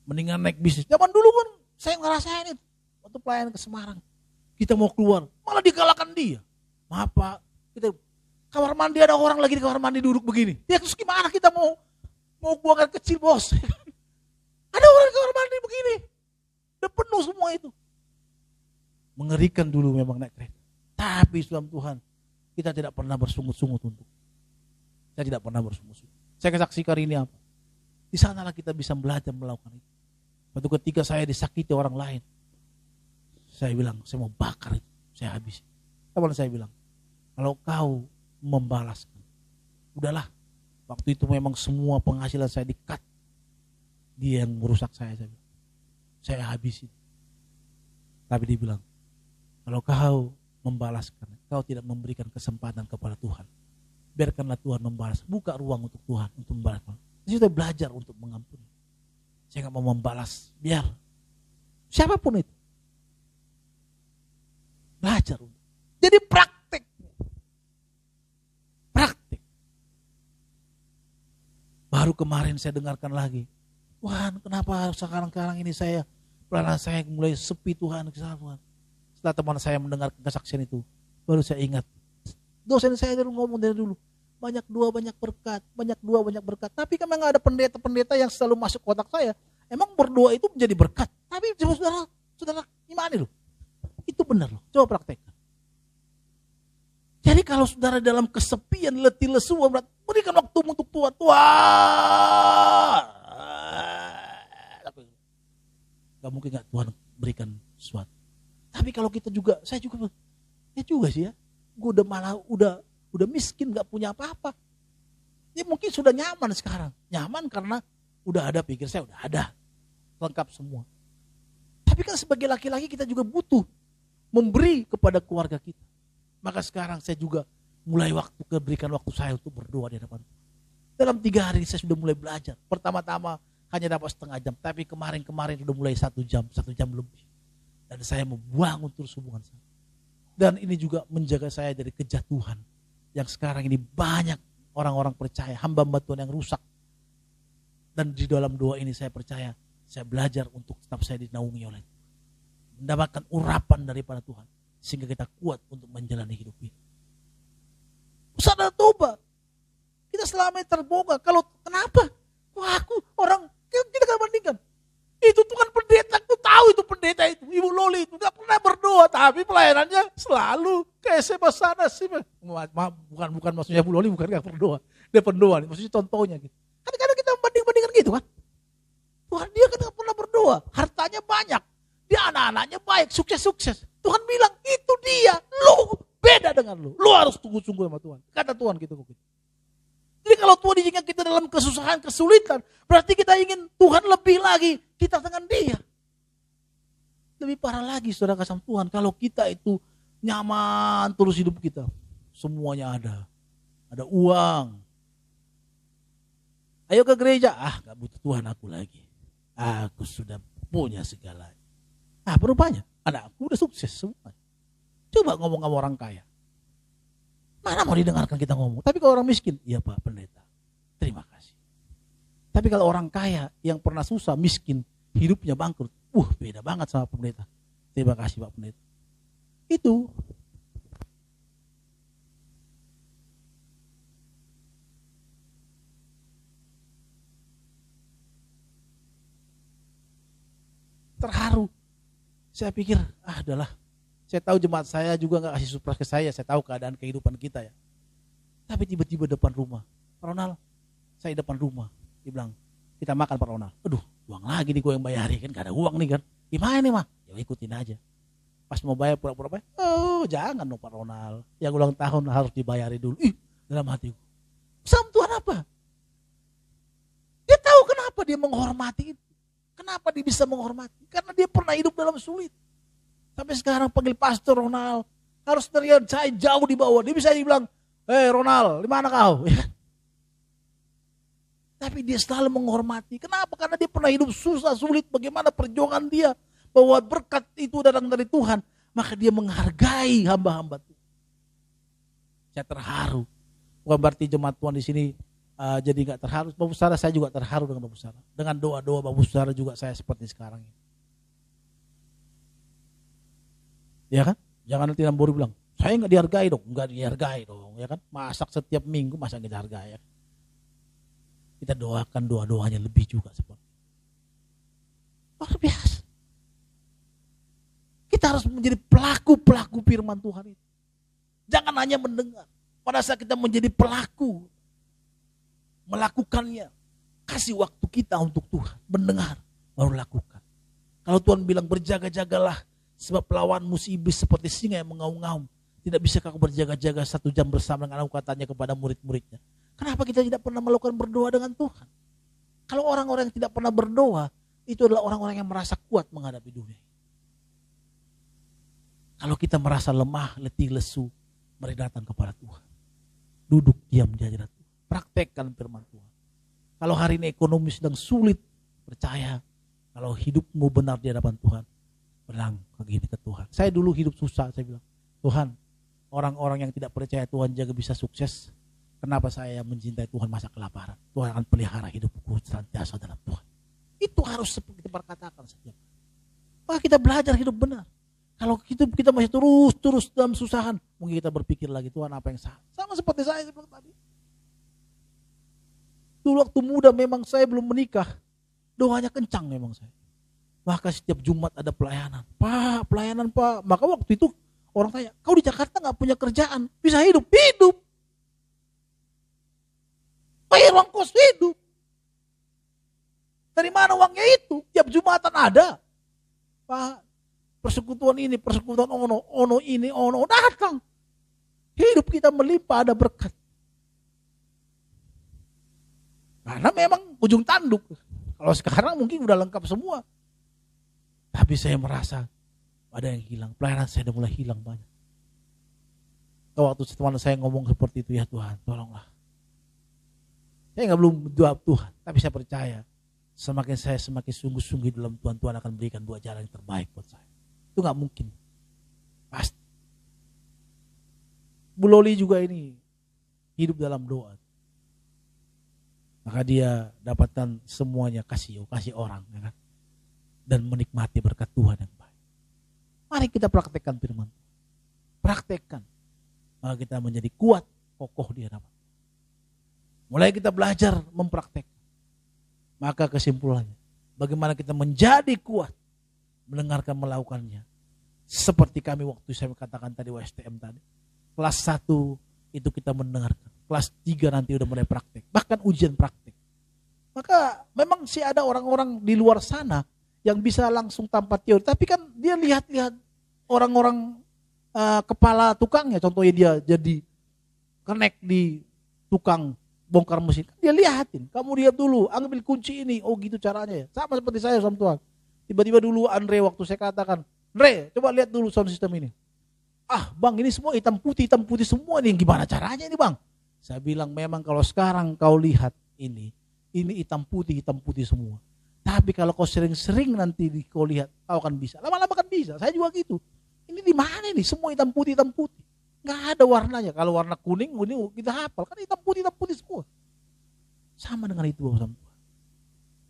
S2: Mendingan naik bisnis. Zaman dulu kan saya ngerasain itu. Waktu pelayanan ke Semarang. Kita mau keluar, malah digalakkan dia. Maaf Pak, kita kamar mandi ada orang lagi di kamar mandi duduk begini. Ya terus gimana kita mau buang air kecil bos? Ada orang di kamar mandi begini. Udah penuh semua itu. Mengerikan dulu memang naik kereta. Tapi dalam Tuhan, kita tidak pernah bersungut-sungut untuk. Saya tidak pernah bersungut-sungut. Saya kesaksikan ini apa? Di sanalah kita bisa belajar melakukan itu. Waktu ketika saya disakiti orang lain, saya bilang, saya mau bakar itu, saya habis. Apa saya bilang? Kalau kau membalaskan, udahlah. Waktu itu memang semua penghasilan saya di-cut. Dia yang merusak saya. Saya habisin. Tapi dia bilang, kalau kau membalaskan, kau tidak memberikan kesempatan kepada Tuhan. Biarkanlah Tuhan membalas. Buka ruang untuk Tuhan untuk membalas. Saya belajar untuk mengampuni. Saya nggak mau membalas. Biar siapapun itu. Belajar. Jadi praktek. Baru kemarin saya dengarkan lagi. Tuhan, kenapa sekarang ini pelayanan saya mulai sepi Tuhan. Setelah teman saya mendengar kesaksian itu, baru saya ingat. Dosen saya ngomong dari dulu. Banyak doa, banyak berkat. Banyak doa, banyak berkat. Tapi kan memang ada pendeta-pendeta yang selalu masuk kotak saya. Emang berdoa itu menjadi berkat. Tapi saudara, gimana loh? Itu benar loh. Coba praktekkan. Jadi kalau saudara dalam kesepian, letih lesu, berikan waktu untuk Tuhan. Gak mungkin gak Tuhan berikan sesuatu. Tapi kalau kita juga, saya juga sih ya. Gue udah miskin, gak punya apa-apa. Ya mungkin sudah nyaman sekarang. Nyaman karena udah ada, pikir saya udah ada. Lengkap semua. Tapi kan sebagai laki-laki kita juga butuh memberi kepada keluarga kita. Maka sekarang saya juga mulai berikan waktu saya untuk berdoa di hadapan Tuhan. Dalam 3 hari saya sudah mulai belajar. Pertama-tama hanya dapat setengah jam. Tapi kemarin sudah mulai 1 jam lebih. Dan saya membangun terus hubungan saya. Dan ini juga menjaga saya dari kejatuhan. Yang sekarang ini banyak orang-orang percaya, hamba-hamba Tuhan yang rusak. Dan di dalam doa ini saya percaya, saya belajar untuk tetap saya dinaungi oleh Tuhan. Mendapatkan urapan daripada Tuhan. Sehingga kita kuat untuk menjalani hidup ini. Sadar tobat. Kita selama ini terboga. Kalau kenapa? Wah aku orang, kita kan bandingkan. Itu Tuhan pendeta, aku tahu itu pendeta itu. Ibu Loli itu gak pernah berdoa. Tapi pelayanannya selalu ke SMA sana sih. Bukan maksudnya Ibu Loli bukan gak berdoa. Dia pendoa, maksudnya contohnya gitu. Kadang-kadang kita banding-bandingkan gitu kan. Tuhan dia kan gak pernah berdoa. Hartanya banyak. Dia anak-anaknya baik, sukses-sukses. Tuhan bilang, itu dia. Lu beda dengan lu. Lu harus tunggu-tunggu sama Tuhan. Kata Tuhan gitu. Jadi kalau Tuhan ingin kita dalam kesusahan, kesulitan, berarti kita ingin Tuhan lebih lagi. Kita dengan dia. Lebih parah lagi saudara kasih Tuhan. Kalau kita itu nyaman terus hidup kita. Semuanya ada. Ada uang. Ayo ke gereja. Gak butuh Tuhan aku lagi. Aku sudah punya segalanya. Berupanya anakku udah sukses semua. Coba ngomong sama orang kaya. Mana mau didengarkan kita ngomong. Tapi kalau orang miskin, iya Pak Pendeta, terima kasih. Tapi kalau orang kaya yang pernah susah, miskin, hidupnya bangkrut, beda banget sama pendeta. Terima kasih Pak Pendeta. Itu. Terharu. Saya pikir, adalah. Saya tahu jemaat saya juga gak kasih surprise ke saya tahu keadaan kehidupan kita ya. Tapi tiba-tiba depan rumah, Pak Ronald, saya depan rumah. Dia bilang, kita makan Pak Ronald. Aduh, uang lagi nih gue yang bayari, kan gak ada uang nih kan. Gimana nih mah? Ya ikutin aja. Pas mau bayar pura-pura bayar, jangan dong Pak Ronald. Yang ulang tahun harus dibayari dulu. Dalam hatiku. Sama Tuhan apa? Dia tahu kenapa dia menghormati itu. Kenapa dia bisa menghormati? Karena dia pernah hidup dalam sulit. Sampai sekarang panggil Pastor Ronald. Harus terlihat, saya jauh di bawah. Dia bisa dibilang, Ronald, di mana kau? Tapi dia selalu menghormati. Kenapa? Karena dia pernah hidup susah, sulit. Bagaimana perjuangan dia. Bahwa berkat itu datang dari Tuhan. Maka dia menghargai hamba-hamba Tuhan. Saya terharu. Bukan berarti jemaat Tuhan di sini jadi gak terharu. Bapak Saudara, saya juga terharu dengan Bapak Saudara. Dengan doa-doa Bapak Saudara juga saya seperti sekarang ini. Ya kan? Jangan nanti Namburi bilang, saya gak dihargai dong. Gak dihargai dong. Ya kan? Masak setiap minggu, masa gak dihargai ya. Kita doakan doa-doanya lebih juga seperti luar biasa. Kita harus menjadi pelaku-pelaku firman Tuhan itu. Jangan hanya mendengar. Pada saat kita menjadi pelaku, melakukannya, kasih waktu kita untuk Tuhan. Mendengar, baru lakukan. Kalau Tuhan bilang berjaga-jagalah, sebab lawanmu si iblis seperti singa yang mengaum-ngaum. Tidak bisa kau berjaga-jaga 1 jam bersama dengan aku, katanya kepada murid-muridnya. Kenapa kita tidak pernah melakukan berdoa dengan Tuhan? Kalau orang-orang yang tidak pernah berdoa, itu adalah orang-orang yang merasa kuat menghadapi dunia. Kalau kita merasa lemah, letih, lesu, mari datang kepada Tuhan. Duduk diam di hadirat Tuhan. Praktekkan firman Tuhan. Kalau hari ini ekonomi sedang sulit, percaya kalau hidupmu benar di hadapan Tuhan, bilang begini ke Tuhan. Saya dulu hidup susah, saya bilang, Tuhan, orang-orang yang tidak percaya Tuhan jaga bisa sukses. Kenapa saya mencintai Tuhan masa kelaparan? Tuhan akan pelihara hidupku senantiasa dalam Tuhan. Itu harus seperti kita perkatakan setiap. Maka kita belajar hidup benar. Kalau hidup kita masih terus dalam susahan, mungkin kita berpikir lagi, Tuhan apa yang salah? Sama seperti saya bilang tadi. Dulu waktu muda memang saya belum menikah, doanya kencang memang saya. Maka setiap Jumat ada pelayanan. Pak, pelayanan Pak. Maka waktu itu orang tanya, kau di Jakarta gak punya kerjaan, bisa hidup? Hidup. Bayar uang kos, hidup. Dari mana uangnya itu? Tiap Jumatan ada. Pak, persekutuan ini, persekutuan ono ini, ono datang. Hidup kita melimpah, ada berkat. Karena memang ujung tanduk. Kalau sekarang mungkin udah lengkap semua. Tapi saya merasa ada yang hilang. Pelayanan saya udah mulai hilang banyak. Waktu teman saya ngomong seperti itu, ya Tuhan, tolonglah. Saya belum doa Tuhan, tapi saya percaya semakin saya semakin sungguh-sungguh dalam Tuhan, Tuhan akan berikan 2 jalan yang terbaik buat saya. Itu gak mungkin. Pasti. Bu Loli juga ini hidup dalam doa. Maka dia dapatkan semuanya kasih orang, ya kan? Dan menikmati berkat Tuhan yang baik. Mari kita praktekkan firman. Praktekkan. Maka kita menjadi kuat, kokoh di hadapan. Mulai kita belajar mempraktekkan. Maka kesimpulannya, bagaimana kita menjadi kuat, mendengarkan, melakukannya. Seperti kami waktu saya katakan tadi WSTM tadi. Kelas 1 itu kita mendengarkan. Kelas 3 nanti udah mulai praktek. Bahkan ujian praktek. Maka memang sih ada orang-orang di luar sana yang bisa langsung tanpa teori. Tapi kan dia lihat-lihat orang-orang kepala tukangnya. Contohnya dia jadi connect di tukang bongkar mesin. Dia lihatin. Kamu lihat dulu, ambil kunci ini. Oh gitu caranya ya. Sama seperti saya sama Tuhan. Tiba-tiba dulu Andre waktu saya katakan, Andre coba lihat dulu sound system ini. Ah bang, ini semua hitam putih semua nih. Gimana caranya ini bang? Saya bilang memang kalau sekarang kau lihat ini hitam putih semua. Tapi kalau kau sering-sering nanti kau lihat, kau akan bisa. Lama-lama kan bisa. Saya juga gitu. Ini di mana nih? Semua hitam putih. Nggak ada warnanya. Kalau warna kuning kita hafal. Kan hitam putih semua. Sama dengan itu.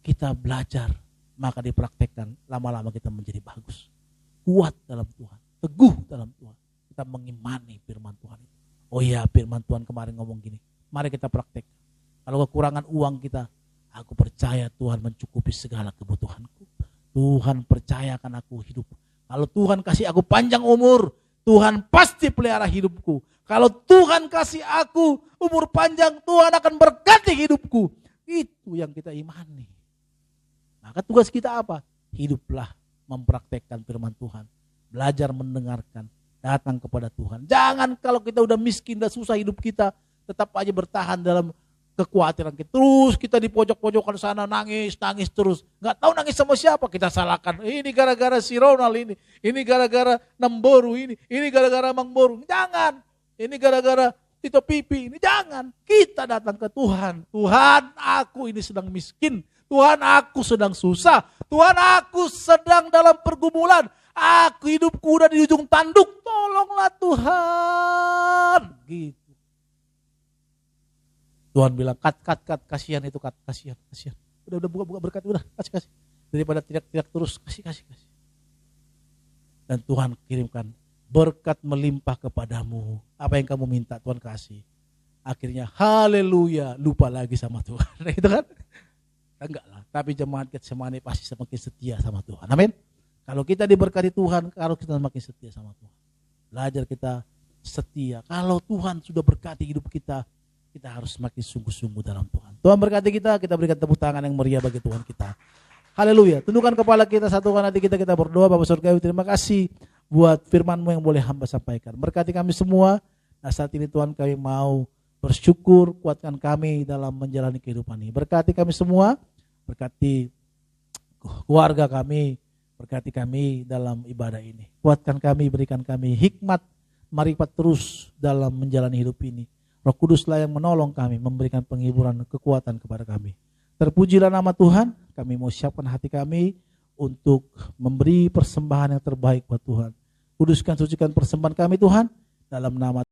S2: Kita belajar, maka dipraktekkan. Lama-lama kita menjadi bagus. Kuat dalam Tuhan. Teguh dalam Tuhan. Kita mengimani firman Tuhan itu. Oh iya, firman Tuhan kemarin ngomong gini. Mari kita praktek. Kalau kekurangan uang kita, aku percaya Tuhan mencukupi segala kebutuhanku. Tuhan percayakan aku hidup. Kalau Tuhan kasih aku panjang umur, Tuhan pasti pelihara hidupku. Kalau Tuhan kasih aku umur panjang, Tuhan akan berkati hidupku. Itu yang kita imani. Maka tugas kita apa? Hiduplah mempraktekkan firman Tuhan. Belajar mendengarkan. Datang kepada Tuhan. Jangan kalau kita udah miskin dan susah hidup kita, tetap aja bertahan dalam kekhawatiran kita. Terus kita di pojok-pojokan sana nangis terus. Gak tahu nangis sama siapa, kita salahkan. Ini gara-gara si Ronald ini gara-gara Namboru ini gara-gara Mang Boru. Jangan. Ini gara-gara Tito Pipi ini. Jangan. Kita datang ke Tuhan. Tuhan, aku ini sedang miskin. Tuhan, aku sedang susah. Tuhan, aku sedang dalam pergumulan. Aku hidupku udah di ujung tanduk. Tolonglah Tuhan. Gitu. Tuhan bilang, kat, kasihan itu, kasihan. Udah buka berkat, udah, kasih. Daripada teriak terus, kasih. Dan Tuhan kirimkan berkat melimpah kepadamu. Apa yang kamu minta Tuhan kasih. Akhirnya haleluya, lupa lagi sama Tuhan. Itu kan? Enggak lah. Tapi jemaat Getsemani pasti semakin setia sama Tuhan. Amin. Kalau kita diberkati Tuhan, kalau kita semakin setia sama Tuhan. Belajar kita setia. Kalau Tuhan sudah berkati hidup kita, kita harus semakin sungguh-sungguh dalam Tuhan. Tuhan berkati kita berikan tepuk tangan yang meriah bagi Tuhan kita. Haleluya. Tundukkan kepala kita, satukan hati kita berdoa. Bapak Surgawi, terima kasih buat firman-Mu yang boleh hamba sampaikan. Berkati kami semua. Nah, saat ini Tuhan, kami mau bersyukur, kuatkan kami dalam menjalani kehidupan ini. Berkati kami semua, berkati keluarga kami, berkati kami dalam ibadah ini. Kuatkan kami, berikan kami hikmat, marifat terus dalam menjalani hidup ini. Roh Kuduslah yang menolong kami, memberikan penghiburan, kekuatan kepada kami. Terpujilah nama Tuhan, kami mau siapkan hati kami untuk memberi persembahan yang terbaik buat Tuhan. Kuduskan, sucikan persembahan kami Tuhan, dalam nama